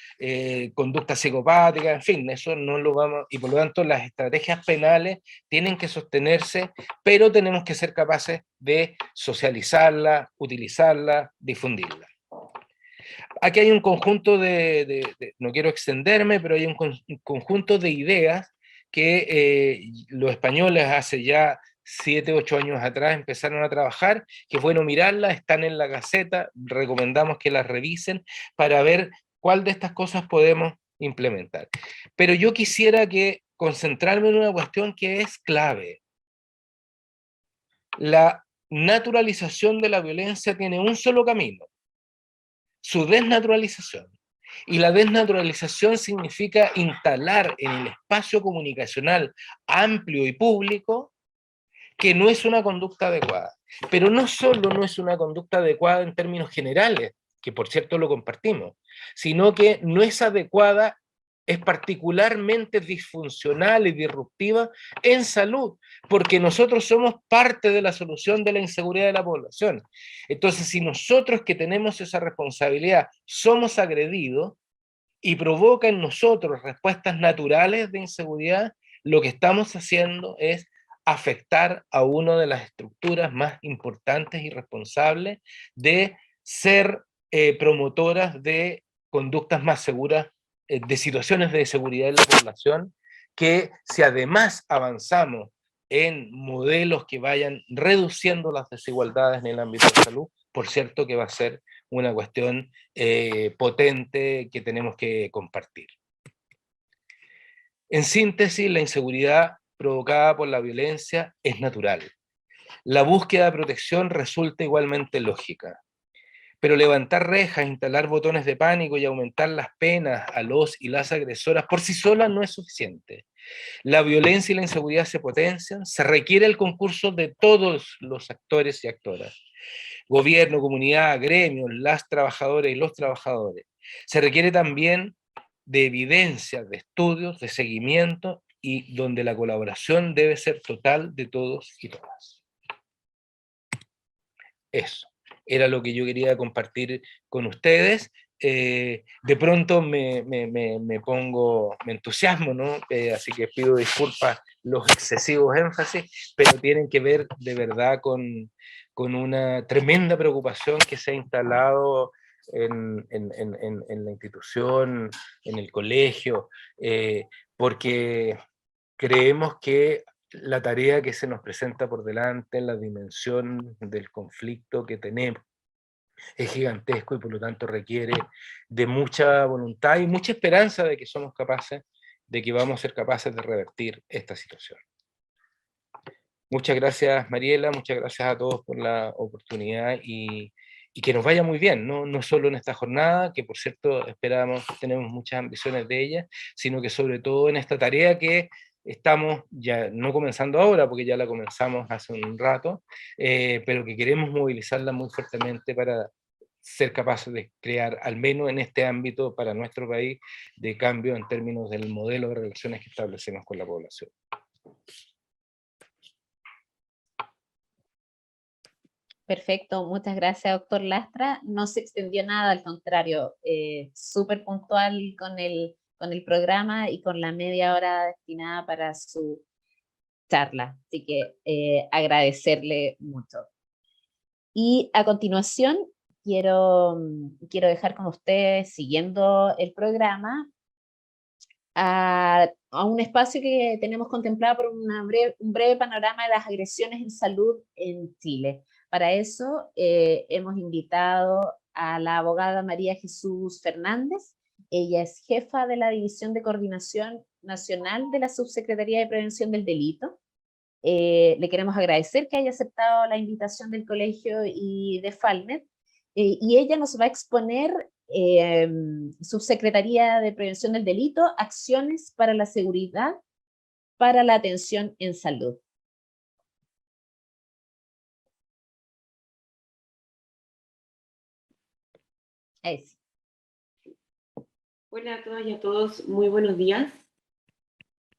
conducta psicopática, en fin, eso no lo vamos, y por lo tanto las estrategias penales tienen que sostenerse, pero tenemos que ser capaces de socializarla, utilizarla, difundirla. Aquí hay un conjunto no quiero extenderme, pero hay un conjunto de ideas que los españoles hace ya 7, 8 años atrás empezaron a trabajar, que es bueno mirarlas, están en la Gaceta, recomendamos que las revisen para ver cuál de estas cosas podemos implementar. Pero yo quisiera concentrarme en una cuestión que es clave. La naturalización de la violencia tiene un solo camino: su desnaturalización. Y la desnaturalización significa instalar en el espacio comunicacional amplio y público que no es una conducta adecuada. Pero no solo no es una conducta adecuada en términos generales, que por cierto lo compartimos, sino que no es adecuada, es particularmente disfuncional y disruptiva en salud, porque nosotros somos parte de la solución de la inseguridad de la población. Entonces, si nosotros que tenemos esa responsabilidad somos agredidos y provoca en nosotros respuestas naturales de inseguridad, lo que estamos haciendo es afectar a una de las estructuras más importantes y responsables de ser promotoras de conductas más seguras, de situaciones de seguridad en la población, que si además avanzamos en modelos que vayan reduciendo las desigualdades en el ámbito de salud, por cierto que va a ser una cuestión potente que tenemos que compartir. En síntesis, la inseguridad provocada por la violencia es natural. La búsqueda de protección resulta igualmente lógica. Pero levantar rejas, instalar botones de pánico y aumentar las penas a los y las agresoras por sí solas no es suficiente. La violencia y la inseguridad se potencian, se requiere el concurso de todos los actores y actoras, gobierno, comunidad, gremios, las trabajadoras y los trabajadores. Se requiere también de evidencia, de estudios, de seguimiento, y donde la colaboración debe ser total de todos y todas. Eso era lo que yo quería compartir con ustedes. De pronto me entusiasmo, ¿no? Así que pido disculpas los excesivos énfasis, pero tienen que ver de verdad con una tremenda preocupación que se ha instalado en la institución, en el colegio, porque creemos que la tarea que se nos presenta por delante, la dimensión del conflicto que tenemos, es gigantesco y por lo tanto requiere de mucha voluntad y mucha esperanza de que somos capaces, de que vamos a ser capaces de revertir esta situación. Muchas gracias, Mariela, muchas gracias a todos por la oportunidad y que nos vaya muy bien, no solo en esta jornada, que por cierto esperamos, tenemos muchas ambiciones de ella, sino que sobre todo en esta tarea que estamos ya no comenzando ahora, porque ya la comenzamos hace un rato, pero que queremos movilizarla muy fuertemente para ser capaces de crear, al menos en este ámbito para nuestro país, de cambio en términos del modelo de relaciones que establecemos con la población. Perfecto, muchas gracias, doctor Lastra. No se extendió nada, al contrario, súper puntual con el programa y con la media hora destinada para su charla. Así que agradecerle mucho. Y a continuación quiero dejar con ustedes, siguiendo el programa, a un espacio que tenemos contemplado por un breve panorama de las agresiones en salud en Chile. Para eso hemos invitado a la abogada María Jesús Fernández. Ella es jefa de la División de Coordinación Nacional de la Subsecretaría de Prevención del Delito. Le queremos agradecer que haya aceptado la invitación del colegio y de Falmet, y ella nos va a exponer Subsecretaría de Prevención del Delito, acciones para la seguridad, para la atención en salud. Ahí sí. Hola a todas y a todos, muy buenos días.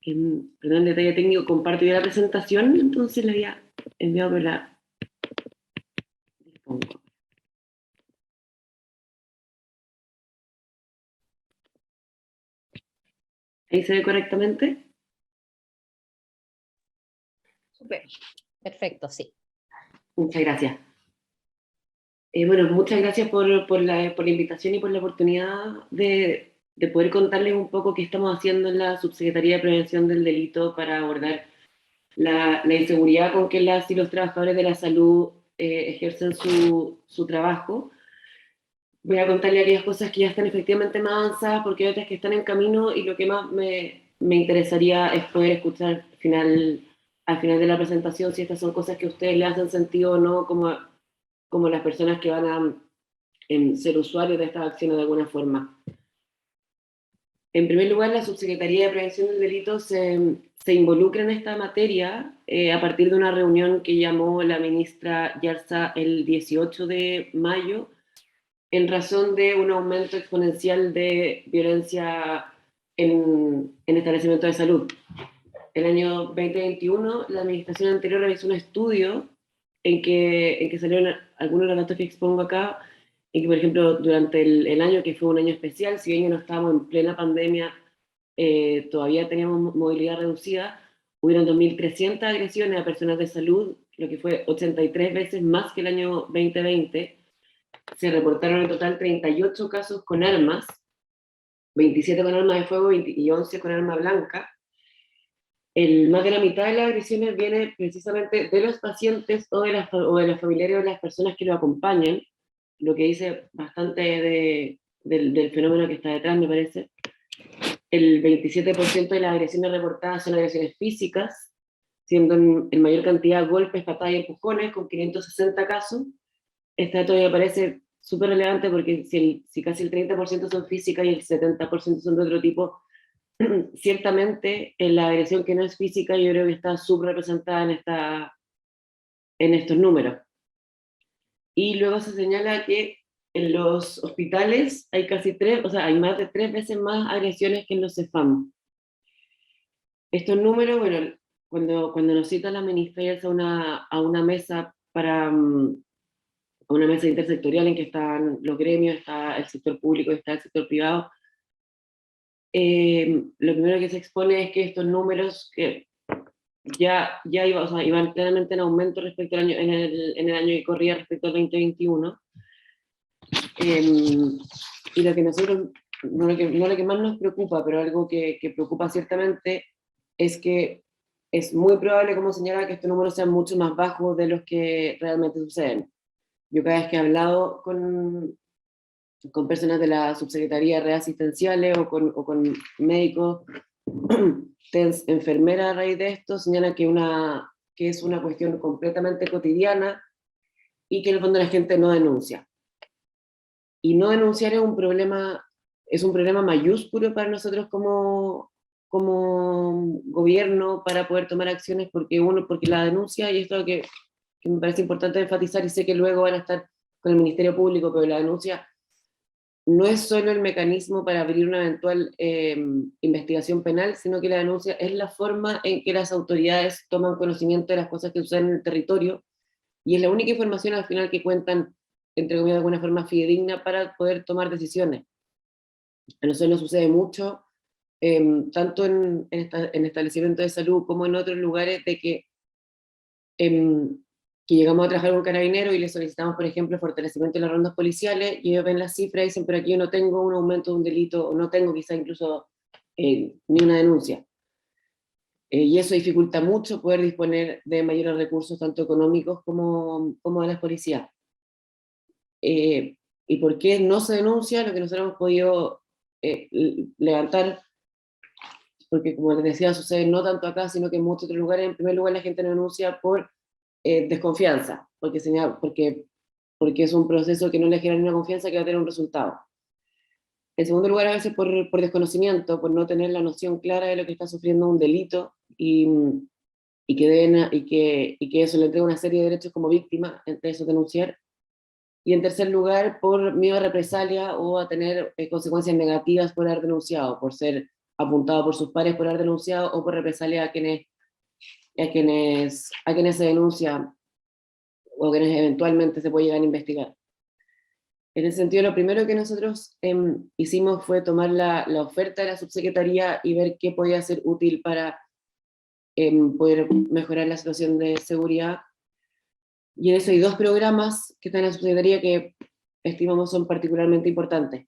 Perdón, detalle técnico, comparto ya la presentación, entonces la había enviado, pero la dispongo. ¿Ahí se ve correctamente? Súper. Perfecto, sí. Muchas gracias. Bueno, muchas gracias por la invitación y por la oportunidad de poder contarles un poco qué estamos haciendo en la Subsecretaría de Prevención del Delito para abordar la inseguridad con que las y los trabajadores de la salud ejercen su trabajo. Voy a contarle aquellas cosas que ya están efectivamente más avanzadas, porque hay otras que están en camino, y lo que más me interesaría es poder escuchar al final de la presentación si estas son cosas que a ustedes le hacen sentido o no, como las personas que van a ser usuarios de estas acciones de alguna forma. En primer lugar, la Subsecretaría de Prevención del Delito se involucra en esta materia a partir de una reunión que llamó la ministra Yarza el 18 de mayo, en razón de un aumento exponencial de violencia en establecimientos de salud. El año 2021, la administración anterior realizó un estudio en que salieron algunos de los datos que expongo acá, en que, por ejemplo, durante el año, que fue un año especial, si bien no estábamos en plena pandemia, todavía teníamos movilidad reducida, hubieron 2.300 agresiones a personas de salud, lo que fue 83 veces más que el año 2020. Se reportaron en total 38 casos con armas, 27 con armas de fuego y 11 con arma blanca. Más de la mitad de las agresiones viene precisamente de los pacientes o de los familiares o de las personas que lo acompañan, lo que dice bastante del fenómeno que está detrás, me parece. El 27% de las agresiones reportadas son agresiones físicas, siendo en mayor cantidad golpes, patadas y empujones, con 560 casos. Este dato me parece súper relevante porque si casi el 30% son físicas y el 70% son de otro tipo, ciertamente en la agresión que no es física yo creo que está subrepresentada en estos números. Y luego se señala que en los hospitales hay hay más de 3 veces más agresiones que en los CEFAM. Estos números, bueno, cuando nos cita la ministra a una mesa a una mesa intersectorial en que están los gremios, está el sector público, está el sector privado, lo primero que se expone es que estos números que iban claramente en aumento respecto al año, en el año que corría respecto al 2021. Y lo que nosotros, no lo que más nos preocupa, pero algo que preocupa ciertamente, es que es muy probable, como señala, que estos números sean mucho más bajos de los que realmente suceden. Yo cada vez que he hablado con personas de la subsecretaría de redes asistenciales o con médicos, enfermeras a raíz de esto, señalan que es una cuestión completamente cotidiana y que en el fondo la gente no denuncia. Y no denunciar es un problema mayúsculo para nosotros como gobierno para poder tomar acciones, porque la denuncia, y esto es lo que me parece importante enfatizar, y sé que luego van a estar con el Ministerio Público, pero la denuncia no es solo el mecanismo para abrir una eventual investigación penal, sino que la denuncia es la forma en que las autoridades toman conocimiento de las cosas que suceden en el territorio, y es la única información al final que cuentan, entre comillas, de alguna forma fidedigna para poder tomar decisiones. A nosotros nos sucede mucho, tanto en establecimientos de salud como en otros lugares, de que llegamos a trabajar con carabineros y les solicitamos, por ejemplo, fortalecimiento de las rondas policiales, y ellos ven las cifras y dicen, pero aquí yo no tengo un aumento de un delito, o no tengo quizá incluso ni una denuncia. Y eso dificulta mucho poder disponer de mayores recursos, tanto económicos como de las policías. ¿Y por qué no se denuncia? Lo que nosotros hemos podido levantar, porque como les decía, sucede no tanto acá, sino que en muchos otros lugares. En primer lugar, la gente no denuncia por desconfianza, porque es un proceso que no le genera una confianza que va a tener un resultado. En segundo lugar, a veces por desconocimiento, por no tener la noción clara de lo que está sufriendo un delito, y que eso le entrega una serie de derechos como víctima, entre eso denunciar. Y en tercer lugar, por miedo a represalia o a tener consecuencias negativas por haber denunciado, por ser apuntado por sus pares por haber denunciado, o por represalia a quienes se denuncia, o quienes eventualmente se puede llegar a investigar. En ese sentido, lo primero que nosotros hicimos fue tomar la oferta de la subsecretaría y ver qué podía ser útil para poder mejorar la situación de seguridad. Y en eso hay 2 programas que están en la subsecretaría que estimamos son particularmente importantes.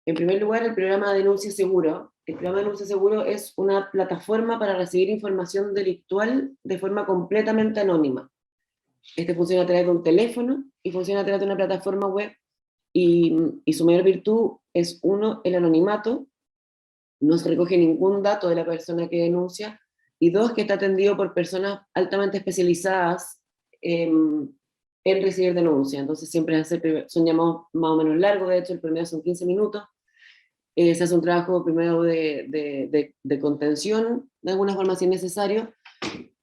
En primer lugar, el programa Denuncia Seguro. El programa Denuncia Seguro es una plataforma para recibir información delictual de forma completamente anónima. Este funciona a través de un teléfono y funciona a través de una plataforma web, y su mayor virtud es, 1, el anonimato, no se recoge ningún dato de la persona que denuncia, y 2, que está atendido por personas altamente especializadas en recibir denuncias. Entonces siempre son llamados más o menos largos, de hecho el promedio son 15 minutos, se hace un trabajo primero de contención, de alguna forma si es necesario,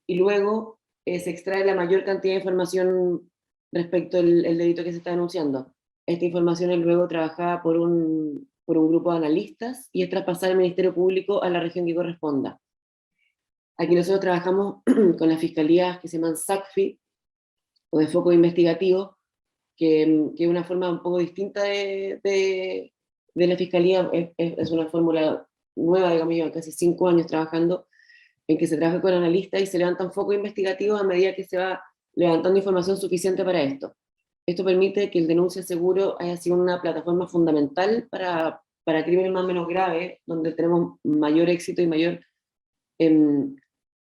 y luego se extrae la mayor cantidad de información respecto al delito que se está denunciando. Esta información es luego trabajada por un grupo de analistas y es traspasada al Ministerio Público a la región que corresponda. Aquí nosotros trabajamos con las fiscalías que se llaman SACFI, o de foco investigativo, que es una forma un poco distinta de la fiscalía. Es una fórmula nueva, digamos, llevan casi 5 años trabajando, en que se trabaja con analistas y se levantan focos investigativos a medida que se va levantando información suficiente para esto. Esto permite que el Denuncia Seguro haya sido una plataforma fundamental para crímenes más o menos graves, donde tenemos mayor éxito y mayor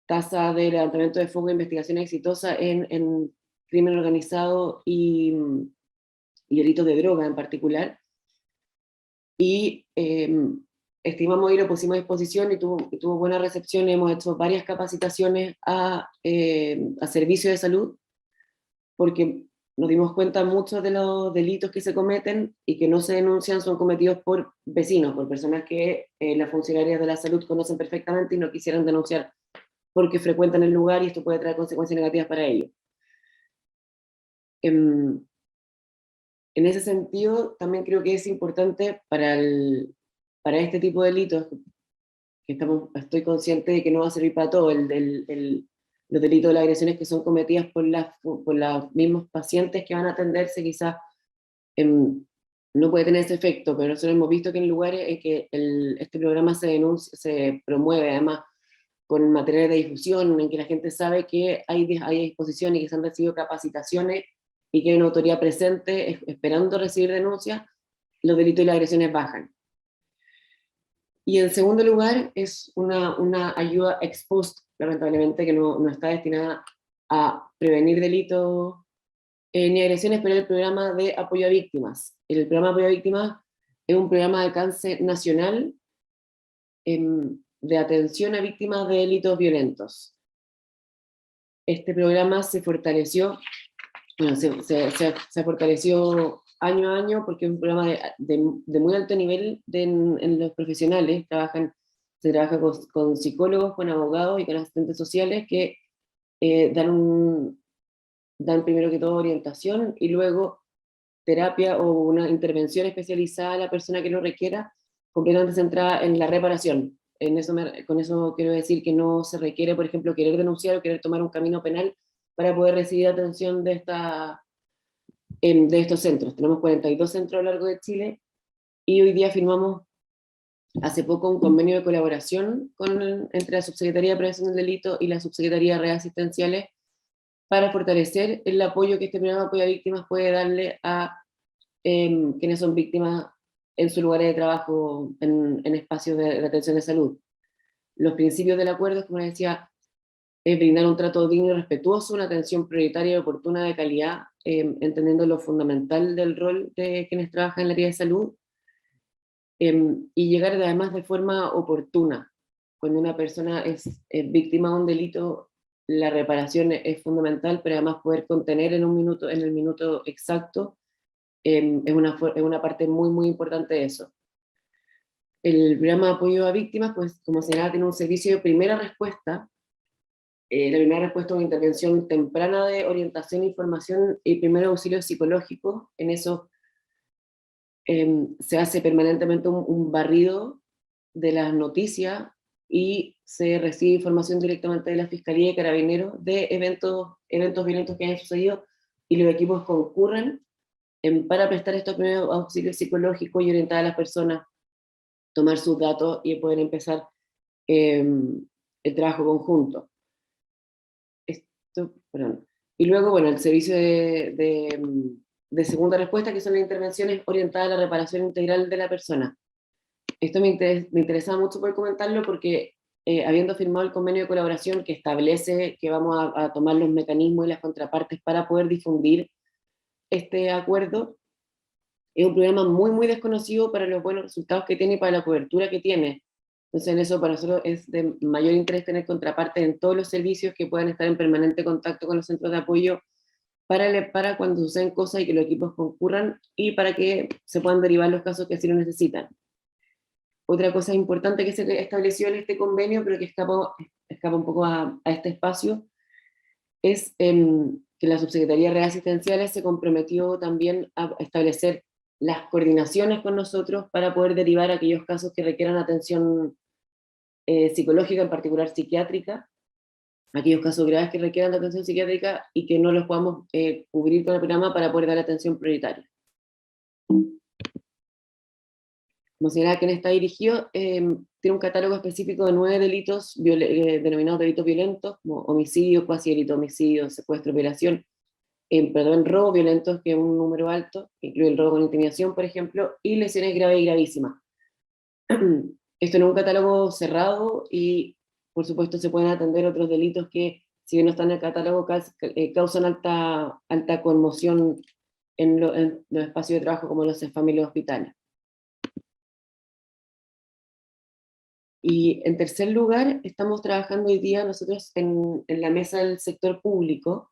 tasa de levantamiento de foco de investigación exitosa en crimen organizado y delitos de droga en particular. Y estimamos y lo pusimos a disposición, y tuvo buena recepción. Hemos hecho varias capacitaciones a servicios de salud, porque nos dimos cuenta muchos de los delitos que se cometen y que no se denuncian son cometidos por vecinos, por personas que las funcionarias de la salud conocen perfectamente y no quisieran denunciar porque frecuentan el lugar y esto puede traer consecuencias negativas para ellos. En ese sentido, también creo que es importante para este tipo de delitos, que estoy consciente de que no va a servir para todo, los delitos de las agresiones que son cometidas por los mismos pacientes que van a atenderse, quizás no puede tener ese efecto, pero nosotros hemos visto que en lugares en que este programa se promueve, además con materiales de difusión, en que la gente sabe que hay disposición y que se han recibido capacitaciones y que hay una autoridad presente esperando recibir denuncias, los delitos y las agresiones bajan. Y en segundo lugar, es una ayuda ex post, lamentablemente, que no está destinada a prevenir delitos ni agresiones, pero el programa de apoyo a víctimas. El programa de apoyo a víctimas es un programa de alcance nacional de atención a víctimas de delitos violentos. Este programa se fortaleció, bueno, se fortaleció año a año porque es un programa de muy alto nivel en los profesionales. Se trabaja con psicólogos, con abogados y con asistentes sociales que dan primero que todo orientación y luego terapia o una intervención especializada a la persona que lo requiera, completamente centrada en la reparación. Con eso quiero decir que no se requiere, por ejemplo, querer denunciar o querer tomar un camino penal para poder recibir atención de estos centros. Tenemos 42 centros a lo largo de Chile y hoy día firmamos hace poco un convenio de colaboración entre la Subsecretaría de Prevención del Delito y la Subsecretaría de Redes Asistenciales para fortalecer el apoyo que este programa de apoyo a víctimas puede darle a quienes son víctimas en sus lugares de trabajo, en espacios de atención de salud. Los principios del acuerdo, como les decía, es brindar un trato digno y respetuoso, una atención prioritaria y oportuna de calidad, entendiendo lo fundamental del rol de quienes trabajan en el área de salud, y llegar además de forma oportuna. Cuando una persona es víctima de un delito, la reparación es fundamental, pero además poder contener en el minuto exacto, es una parte muy, muy importante de eso. El programa de apoyo a víctimas, pues como señalaba, tiene un servicio de primera respuesta. La primera respuesta es una intervención temprana de orientación, información y primer auxilio psicológico. En eso se hace permanentemente un barrido de las noticias y se recibe información directamente de la Fiscalía y Carabineros de eventos violentos que hayan sucedido y los equipos concurren para prestar estos primeros auxilios psicológicos y orientar a las personas, tomar sus datos y poder empezar el trabajo conjunto. Y luego, bueno, el servicio de segunda respuesta, que son las intervenciones orientadas a la reparación integral de la persona. Esto me interesaba mucho poder comentarlo porque habiendo firmado el convenio de colaboración que establece que vamos a tomar los mecanismos y las contrapartes para poder difundir este acuerdo, es un programa muy, muy desconocido para los buenos resultados que tiene y para la cobertura que tiene. Entonces, en eso para nosotros es de mayor interés tener contrapartes en todos los servicios que puedan estar en permanente contacto con los centros de apoyo para cuando suceden cosas y que los equipos concurran y para que se puedan derivar los casos que así lo necesitan. Otra cosa importante que se estableció en este convenio, pero que escapa un poco a este espacio, es que la Subsecretaría de Redes Asistenciales se comprometió también a establecer las coordinaciones con nosotros para poder derivar aquellos casos que requieran atención psicológica, en particular psiquiátrica, aquellos casos graves que requieran de atención psiquiátrica y que no los podamos cubrir con el programa para poder dar atención prioritaria. Como señalaba, quien está dirigido, tiene un catálogo específico de 9 delitos denominados delitos violentos, como homicidio, cuasi delito homicidio, secuestro, violación, robo violentos, que es un número alto, que incluye el robo con intimidación, por ejemplo, y lesiones graves y gravísimas. Esto no es un catálogo cerrado y, por supuesto, se pueden atender otros delitos que, si bien no están en el catálogo, causan alta conmoción en los espacios de trabajo como los CEFAM y los hospitales. Y en tercer lugar, estamos trabajando hoy día nosotros en la mesa del sector público,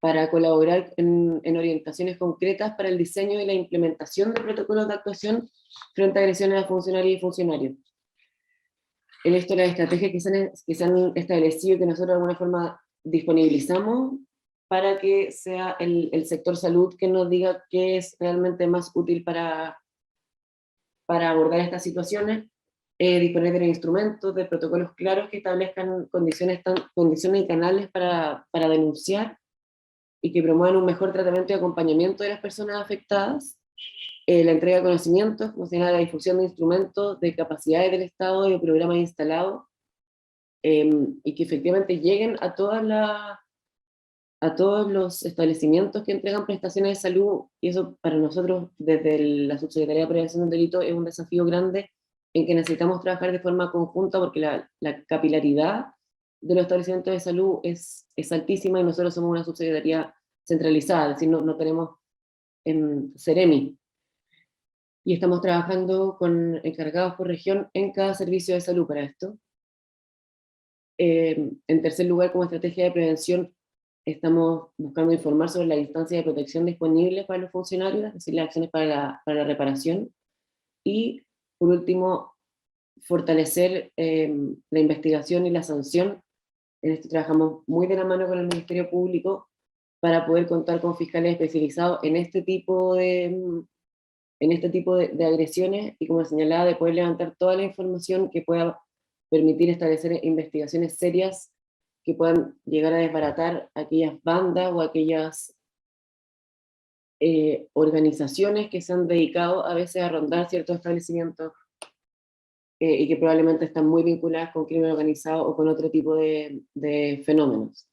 para colaborar en orientaciones concretas para el diseño y la implementación de protocolos de actuación frente a agresiones a funcionarios y funcionarios. En esto las estrategias que se han establecido, que nosotros de alguna forma disponibilizamos para que sea el sector salud que nos diga qué es realmente más útil para abordar estas situaciones, disponer de instrumentos, de protocolos claros que establezcan condiciones y canales para denunciar y que promuevan un mejor tratamiento y acompañamiento de las personas afectadas, la entrega de conocimientos, como se llama, la difusión de instrumentos, de capacidades del Estado y de programas instalados, y que efectivamente lleguen a todos los establecimientos que entregan prestaciones de salud, y eso para nosotros desde la Subsecretaría de Prevención del Delito es un desafío grande en que necesitamos trabajar de forma conjunta porque la capilaridad de los establecimientos de salud es altísima y nosotros somos una subsecretaría centralizada, es decir, no tenemos Ceremi. Y estamos trabajando con encargados por región en cada servicio de salud para esto. En tercer lugar, como estrategia de prevención, estamos buscando informar sobre las instancias de protección disponibles para los funcionarios, es decir, las acciones para la reparación. Y, por último, fortalecer la investigación y la sanción. En esto trabajamos muy de la mano con el Ministerio Público para poder contar con fiscales especializados en este tipo de agresiones y, como señalaba, de poder levantar toda la información que pueda permitir establecer investigaciones serias que puedan llegar a desbaratar aquellas bandas o aquellas organizaciones que se han dedicado a veces a rondar ciertos establecimientos y que probablemente están muy vinculadas con crimen organizado o con otro tipo de fenómenos.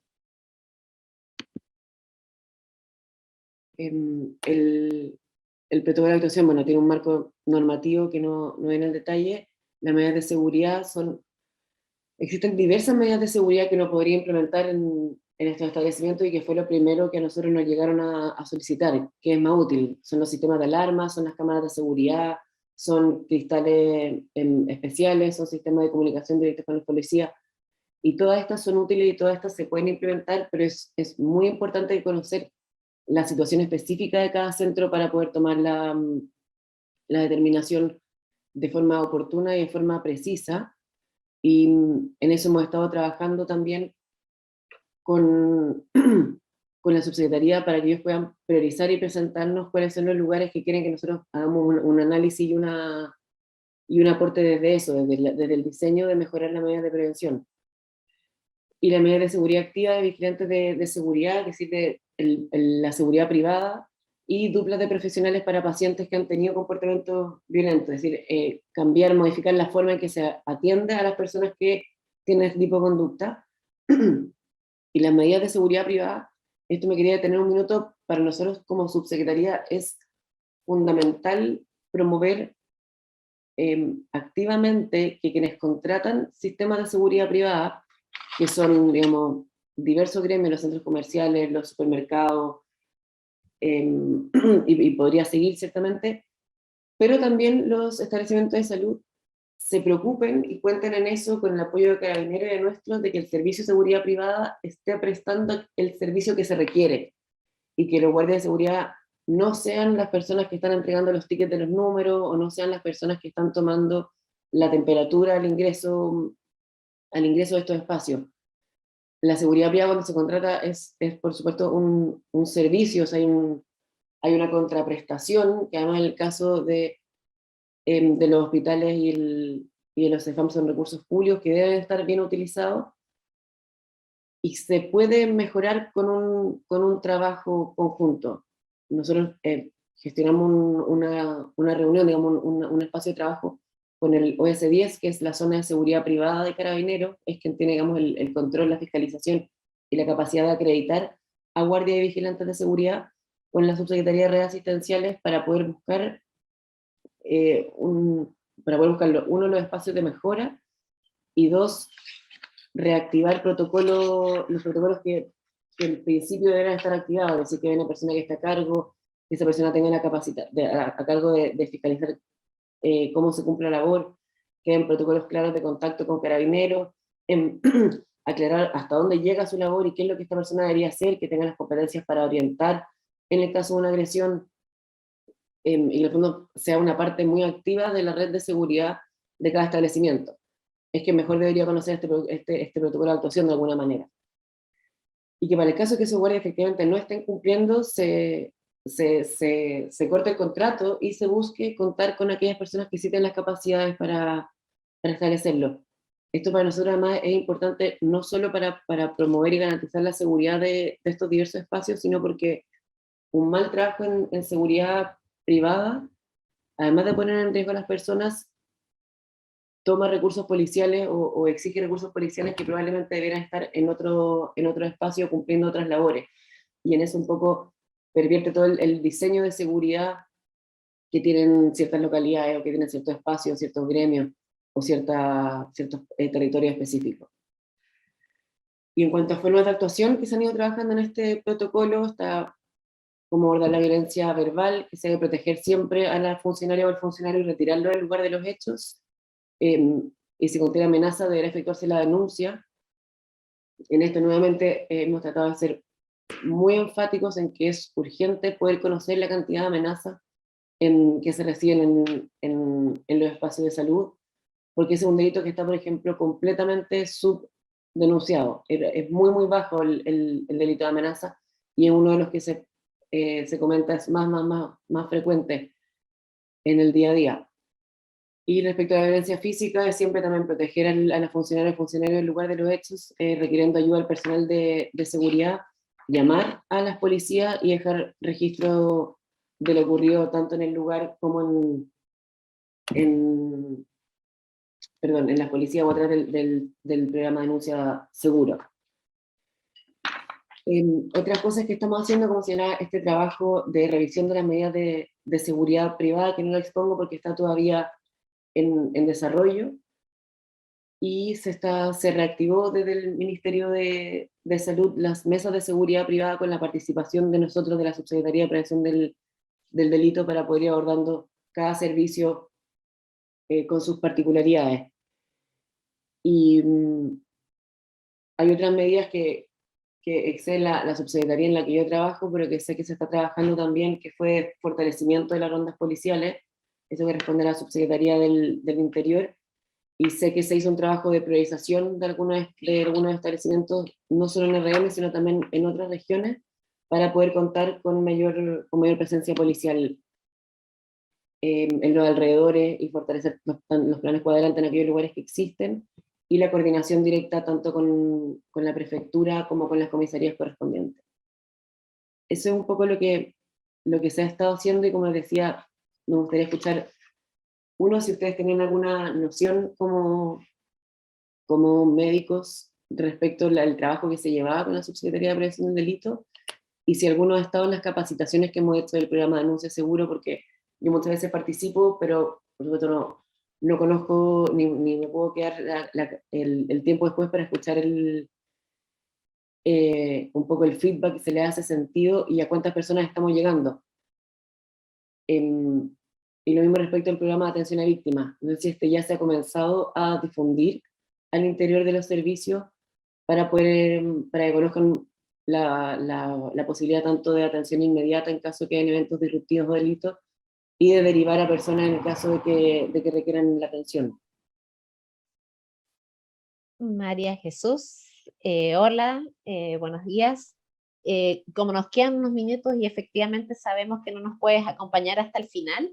El protocolo de actuación, bueno, tiene un marco normativo que no viene en detalle. Las medidas de seguridad existen diversas medidas de seguridad que uno podría implementar en estos establecimientos y que fue lo primero que a nosotros nos llegaron a solicitar, que es más útil. Son los sistemas de alarma, son las cámaras de seguridad, son cristales especiales, son sistemas de comunicación directa con la policía, y todas estas son útiles y todas estas se pueden implementar, pero es muy importante conocer la situación específica de cada centro para poder tomar la determinación de forma oportuna y de forma precisa, y en eso hemos estado trabajando también con la subsecretaría para que ellos puedan priorizar y presentarnos cuáles son los lugares que quieren que nosotros hagamos un análisis y un aporte desde eso, desde el diseño de mejorar las medidas de prevención. Y la medida de seguridad activa de vigilantes de seguridad, es decir, la seguridad privada, y duplas de profesionales para pacientes que han tenido comportamientos violentos, es decir, cambiar, modificar la forma en que se atiende a las personas que tienen este tipo de conducta. Y las medidas de seguridad privada, esto me quería detener un minuto, para nosotros como subsecretaría es fundamental promover activamente que quienes contratan sistemas de seguridad privada, que son, digamos, diversos gremios, los centros comerciales, los supermercados, y podría seguir ciertamente, pero también los establecimientos de salud se preocupen y cuenten en eso con el apoyo de Carabineros y de nuestros, de que el servicio de seguridad privada esté prestando el servicio que se requiere, y que los guardias de seguridad no sean las personas que están entregando los tickets de los números, o no sean las personas que están tomando la temperatura al ingreso de estos espacios. La seguridad privada, cuando se contrata, es por supuesto un servicio, o sea, hay una contraprestación, que además en el caso de los hospitales y de los CEFAM son recursos públicos que deben estar bien utilizados, y se puede mejorar con un trabajo conjunto. Nosotros gestionamos una reunión, digamos, un espacio de trabajo con el OS10, que es la zona de seguridad privada de Carabineros, es quien tiene, digamos, el control, la fiscalización y la capacidad de acreditar a guardias y vigilantes de seguridad, con la Subsecretaría de Redes Asistenciales, para poder buscar uno, los espacios de mejora, y dos, reactivar los protocolos que en principio deben estar activados, es decir, que hay una persona que está a cargo, que esa persona tenga la capacidad a cargo de fiscalizar cómo se cumple la labor, que hay protocolos claros de contacto con Carabineros, aclarar hasta dónde llega su labor y qué es lo que esta persona debería hacer, que tenga las competencias para orientar en el caso de una agresión, y en el fondo sea una parte muy activa de la red de seguridad de cada establecimiento. Es que mejor debería conocer este protocolo de actuación de alguna manera. Y que para el caso que esos guardias efectivamente no estén cumpliendo, se corte el contrato y se busque contar con aquellas personas que sí tienen las capacidades para establecerlo. Esto para nosotros además es importante no solo para promover y garantizar la seguridad de estos diversos espacios, sino porque un mal trabajo en seguridad privada, además de poner en riesgo a las personas, toma recursos policiales o exige recursos policiales que probablemente debieran estar en otro espacio cumpliendo otras labores. Y en eso un poco pervierte todo el diseño de seguridad que tienen ciertas localidades o que tienen ciertos espacios, ciertos gremios o ciertos territorios específicos. Y en cuanto a formas de actuación que se han ido trabajando en este protocolo, está cómo abordar la violencia verbal, que se debe proteger siempre a la funcionaria o al funcionario y retirarlo del lugar de los hechos, y si contiene amenaza deberá efectuarse la denuncia. En esto nuevamente hemos tratado de ser muy enfáticos en que es urgente poder conocer la cantidad de amenazas que se reciben en los espacios de salud, porque ese es un delito que está, por ejemplo, completamente subdenunciado. Es muy, muy bajo el delito de amenaza, y es uno de los que se comenta es más frecuente en el día a día. Y respecto a la violencia física, es siempre también proteger a la funcionaria o funcionario en lugar de los hechos, requiriendo ayuda al personal de seguridad, llamar a las policías y dejar registro de lo ocurrido tanto en el lugar como en las policías o a través del programa de denuncia seguro. Otra cosa que estamos haciendo, como señalaba, este trabajo de revisión de las medidas de seguridad privada, que no lo expongo porque está todavía en desarrollo, y se reactivó desde el Ministerio de Salud las mesas de seguridad privada con la participación de nosotros de la Subsecretaría de Prevención del Delito para poder ir abordando cada servicio con sus particularidades. Y hay otras medidas que exceden la subsecretaría en la que yo trabajo, pero que sé que se está trabajando también, que fue fortalecimiento de las rondas policiales, eso que responde a la Subsecretaría del Interior, y sé que se hizo un trabajo de priorización de algunos establecimientos, no solo en RM, sino también en otras regiones, para poder contar con mayor presencia policial en los alrededores y fortalecer los planes cuadrantes en aquellos lugares que existen, y la coordinación directa tanto con la prefectura como con las comisarías correspondientes. Eso es un poco lo que se ha estado haciendo, y como les decía, me gustaría escuchar, uno, si ustedes tenían alguna noción como médicos respecto al trabajo que se llevaba con la Subsecretaría de Prevención del Delito, y si alguno ha estado en las capacitaciones que hemos hecho del programa de denuncia seguro, porque yo muchas veces participo, pero por supuesto no conozco ni me puedo quedar el tiempo después para escuchar un poco el feedback que se le hace sentido y a cuántas personas estamos llegando. Y lo mismo respecto al programa de atención a víctimas. No sé si ya se ha comenzado a difundir al interior de los servicios para que conozcan la posibilidad tanto de atención inmediata en caso de que hayan eventos disruptivos o delitos, y de derivar a personas en el caso de que requieran la atención. María Jesús, hola, buenos días. Como nos quedan unos minutos y efectivamente sabemos que no nos puedes acompañar hasta el final,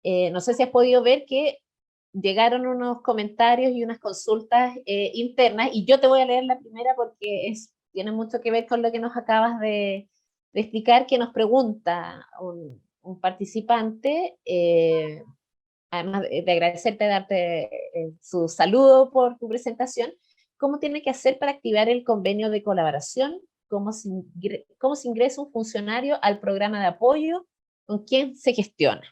no sé si has podido ver que llegaron unos comentarios y unas consultas internas, y yo te voy a leer la primera porque tiene mucho que ver con lo que nos acabas de explicar, que nos pregunta un participante, además de agradecerte, darte su saludo por tu presentación. ¿Cómo tiene que hacer para activar el convenio de colaboración? ¿Cómo se ingresa un funcionario al programa de apoyo? ¿Con quién se gestiona?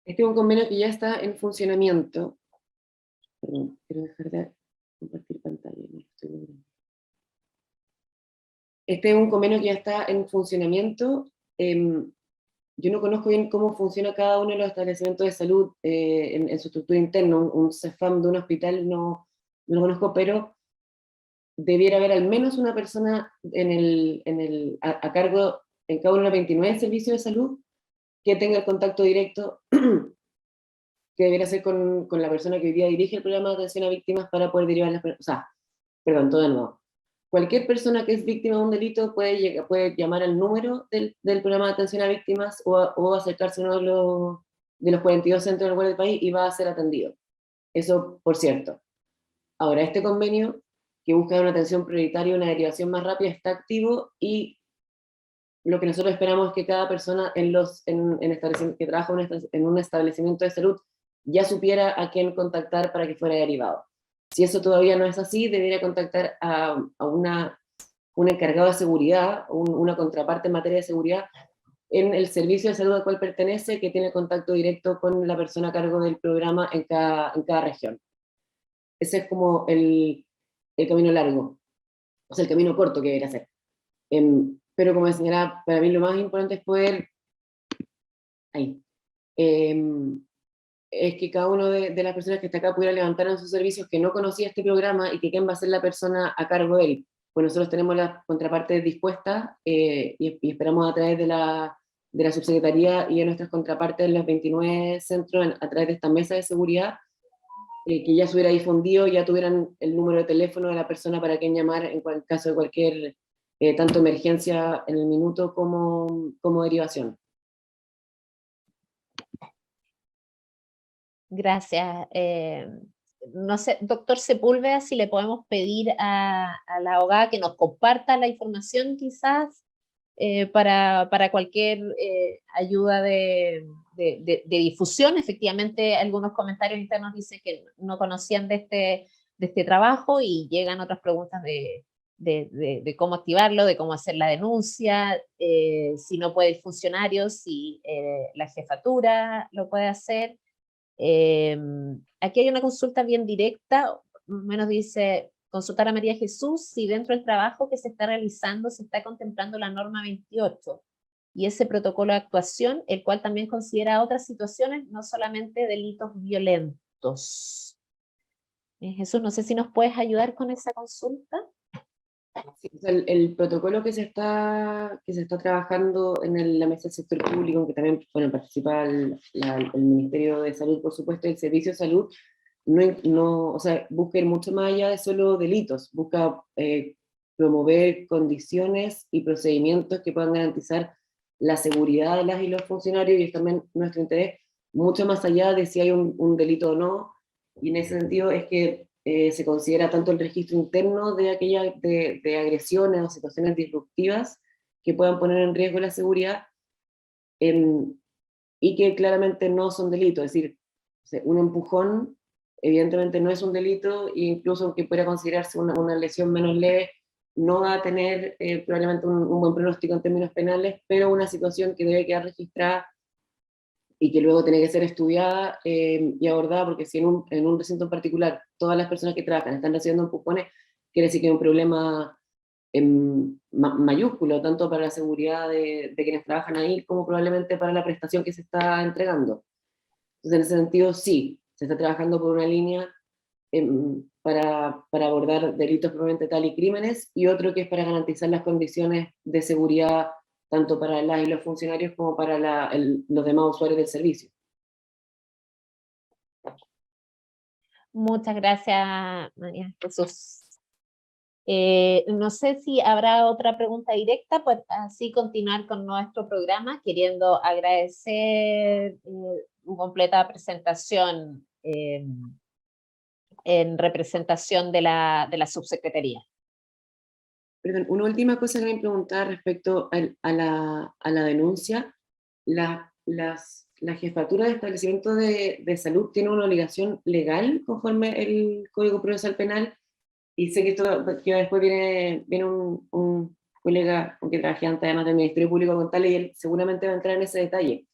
Este es un convenio que ya está en funcionamiento. Perdón, quiero dejar de compartir pantalla. Este es un convenio que ya está en funcionamiento. Yo no conozco bien cómo funciona cada uno de los establecimientos de salud en su estructura interna. Un CEFAM de un hospital no lo conozco, pero debiera haber al menos una persona a cargo en cada uno de los 29 servicios de salud que tenga el contacto directo que debiera ser con la persona que hoy día dirige el programa de atención a víctimas para poder derivar las personas. O sea, perdón, todo de nuevo. Cualquier persona que es víctima de un delito puede llamar al número del programa de atención a víctimas o acercarse a uno de los 42 centros del lugar del país y va a ser atendido. Eso, por cierto. Ahora, este convenio que busca una atención prioritaria y una derivación más rápida está activo, y lo que nosotros esperamos es que cada persona que trabaja en un establecimiento de salud ya supiera a quién contactar para que fuera derivado. Si eso todavía no es así, debería contactar a un encargado de seguridad, una contraparte en materia de seguridad, en el servicio de salud al cual pertenece, que tiene contacto directo con la persona a cargo del programa en cada región. Ese es como el camino largo, o sea, el camino corto que debería hacer. Pero como señalaba, para mí lo más importante es poder, es que cada uno de las personas que está acá pudiera levantar en sus servicios que no conocía este programa, y que quién va a ser la persona a cargo de él. Pues nosotros tenemos las contrapartes dispuestas, y esperamos a través de la subsecretaría y de nuestras contrapartes en los 29 centros, a través de esta mesa de seguridad, que ya se hubiera difundido, ya tuvieran el número de teléfono de la persona para quien llamar en caso de cualquier, tanto emergencia en el minuto como derivación. Gracias. No sé, doctor Sepúlveda, si le podemos pedir a la abogada que nos comparta la información quizás para cualquier ayuda de difusión. Efectivamente, algunos comentarios internos dicen que no conocían de este trabajo, y llegan otras preguntas de cómo activarlo, de cómo hacer la denuncia, si no puede el funcionario, si la jefatura lo puede hacer. Aquí hay una consulta bien directa, menos dice: consultar a María Jesús si dentro del trabajo que se está realizando se está contemplando la norma 28 y ese protocolo de actuación, el cual también considera otras situaciones, no solamente delitos violentos. Jesús, no sé si nos puedes ayudar con esa consulta. Sí, o sea, el protocolo que se está trabajando en la mesa del sector público, en que también participa el Ministerio de Salud, por supuesto, y el Servicio de Salud, o sea, busca ir mucho más allá de solo delitos, busca promover condiciones y procedimientos que puedan garantizar la seguridad de las y los funcionarios, y es también nuestro interés, mucho más allá de si hay un delito o no, y en ese sentido es que se considera tanto el registro interno de agresiones o situaciones disruptivas que puedan poner en riesgo la seguridad, y que claramente no son delitos. Es decir, un empujón evidentemente no es un delito, e incluso aunque pueda considerarse una lesión menos leve, no va a tener probablemente un buen pronóstico en términos penales, pero una situación que debe quedar registrada y que luego tiene que ser estudiada y abordada, porque si en un recinto en particular todas las personas que trabajan están recibiendo empujones, quiere decir que hay un problema mayúsculo, tanto para la seguridad de quienes trabajan ahí, como probablemente para la prestación que se está entregando. Entonces, en ese sentido, sí, se está trabajando por una línea para abordar delitos probablemente tal y crímenes, y otro que es para garantizar las condiciones de seguridad tanto para las y los funcionarios como para los demás usuarios del servicio. Muchas gracias, María Jesús. No sé si habrá otra pregunta directa, pues así continuar con nuestro programa, queriendo agradecer una completa presentación en representación de la subsecretaría. Perdón, una última cosa que me preguntaba respecto a la denuncia. La jefatura de establecimiento de salud tiene una obligación legal conforme el Código Procesal Penal, y sé que después viene un colega con que trabajé antes, además del Ministerio Público, a contarle, y él seguramente va a entrar en ese detalle.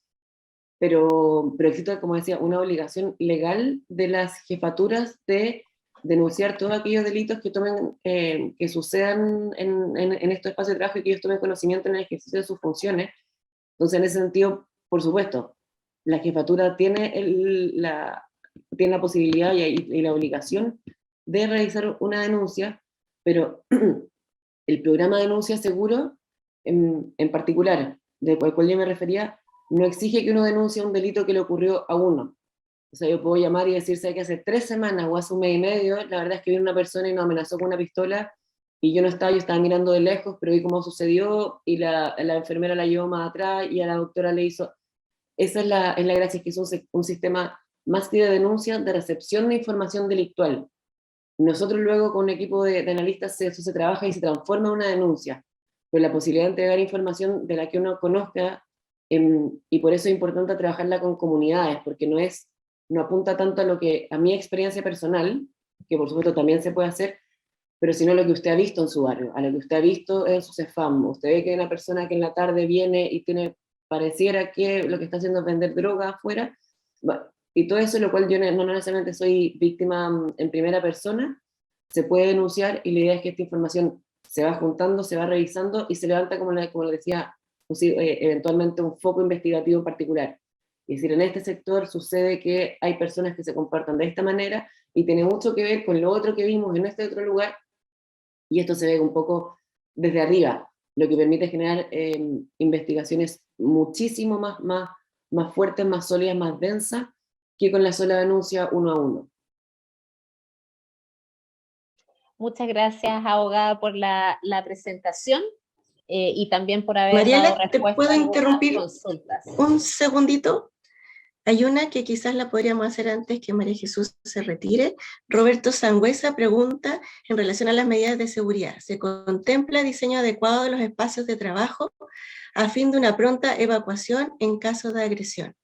Pero existe, como decía, una obligación legal de las jefaturas de denunciar todos aquellos delitos que sucedan en estos espacios de trabajo, y que ellos tomen conocimiento en el ejercicio de sus funciones. Entonces, en ese sentido, por supuesto, la jefatura tiene la posibilidad y la obligación de realizar una denuncia, pero el programa de denuncia seguro, en particular, del cual yo me refería, no exige que uno denuncie un delito que le ocurrió a uno. O sea, yo puedo llamar y decirse que hace 3 semanas o hace un mes y medio, la verdad es que vino una persona y nos amenazó con una pistola, y yo estaba mirando de lejos, pero vi cómo sucedió, y la enfermera la llevó más atrás, y a la doctora le hizo... Esa es la gracia, es que es un sistema más que de denuncia, de recepción de información delictual. Nosotros luego con un equipo de analistas eso se trabaja y se transforma en una denuncia, con la posibilidad de entregar información de la que uno conozca, y por eso es importante trabajarla con comunidades, porque no apunta tanto a lo que, a mi experiencia personal, que por supuesto también se puede hacer, pero sino lo que usted ha visto en su barrio, a lo que usted ha visto en su CEFAM. Usted ve que hay una persona que en la tarde viene y pareciera que lo que está haciendo es vender droga afuera, y todo eso, lo cual yo no necesariamente soy víctima en primera persona, se puede denunciar, y la idea es que esta información se va juntando, se va revisando y se levanta, como lo decía, eventualmente un foco investigativo en particular. Es decir, en este sector sucede que hay personas que se comportan de esta manera y tiene mucho que ver con lo otro que vimos en este otro lugar, y esto se ve un poco desde arriba, lo que permite generar investigaciones muchísimo más fuertes, más sólidas, más densas, que con la sola denuncia uno a uno. Muchas gracias, abogada, por la presentación y también por haber Mariela, dado ¿te respuesta puedo a algunas interrumpir consultas. un segundito? Hay una que quizás la podríamos hacer antes que María Jesús se retire. Roberto Sangüesa pregunta en relación a las medidas de seguridad. ¿Se contempla diseño adecuado de los espacios de trabajo a fin de una pronta evacuación en caso de agresión?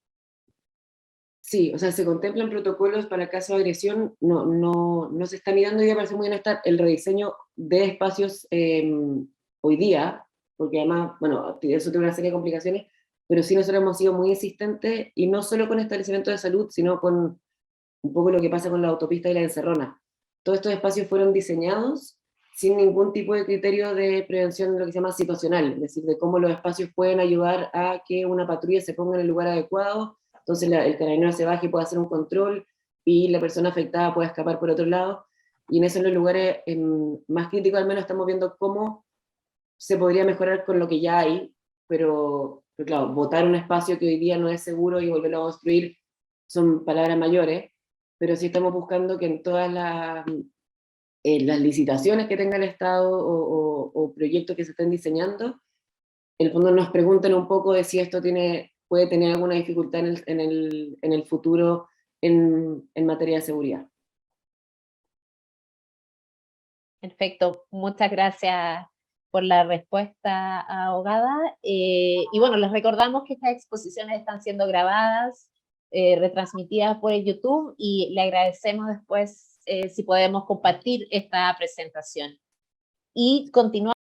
Sí, o sea, se contemplan protocolos para casos de agresión, no se está mirando, y me parece muy bien el rediseño de espacios hoy día, porque además, bueno, eso tiene una serie de complicaciones, pero sí nosotros hemos sido muy insistentes, y no solo con establecimientos de salud, sino con un poco lo que pasa con la autopista y la encerrona. Todos estos espacios fueron diseñados sin ningún tipo de criterio de prevención, lo que se llama situacional, es decir, de cómo los espacios pueden ayudar a que una patrulla se ponga en el lugar adecuado, entonces el carabinero se baje y puede hacer un control, y la persona afectada puede escapar por otro lado, y en esos los lugares más críticos al menos estamos viendo cómo se podría mejorar con lo que ya hay, pero claro, botar un espacio que hoy día no es seguro y volverlo a construir son palabras mayores, pero sí estamos buscando que en todas las licitaciones que tenga el Estado o proyectos que se estén diseñando, en el fondo nos pregunten un poco de si esto puede tener alguna dificultad en el futuro en materia de seguridad. Perfecto, muchas gracias por la respuesta, abogada. Y bueno, les recordamos que estas exposiciones están siendo grabadas, retransmitidas por el YouTube, y le agradecemos después si podemos compartir esta presentación. Y continuamos.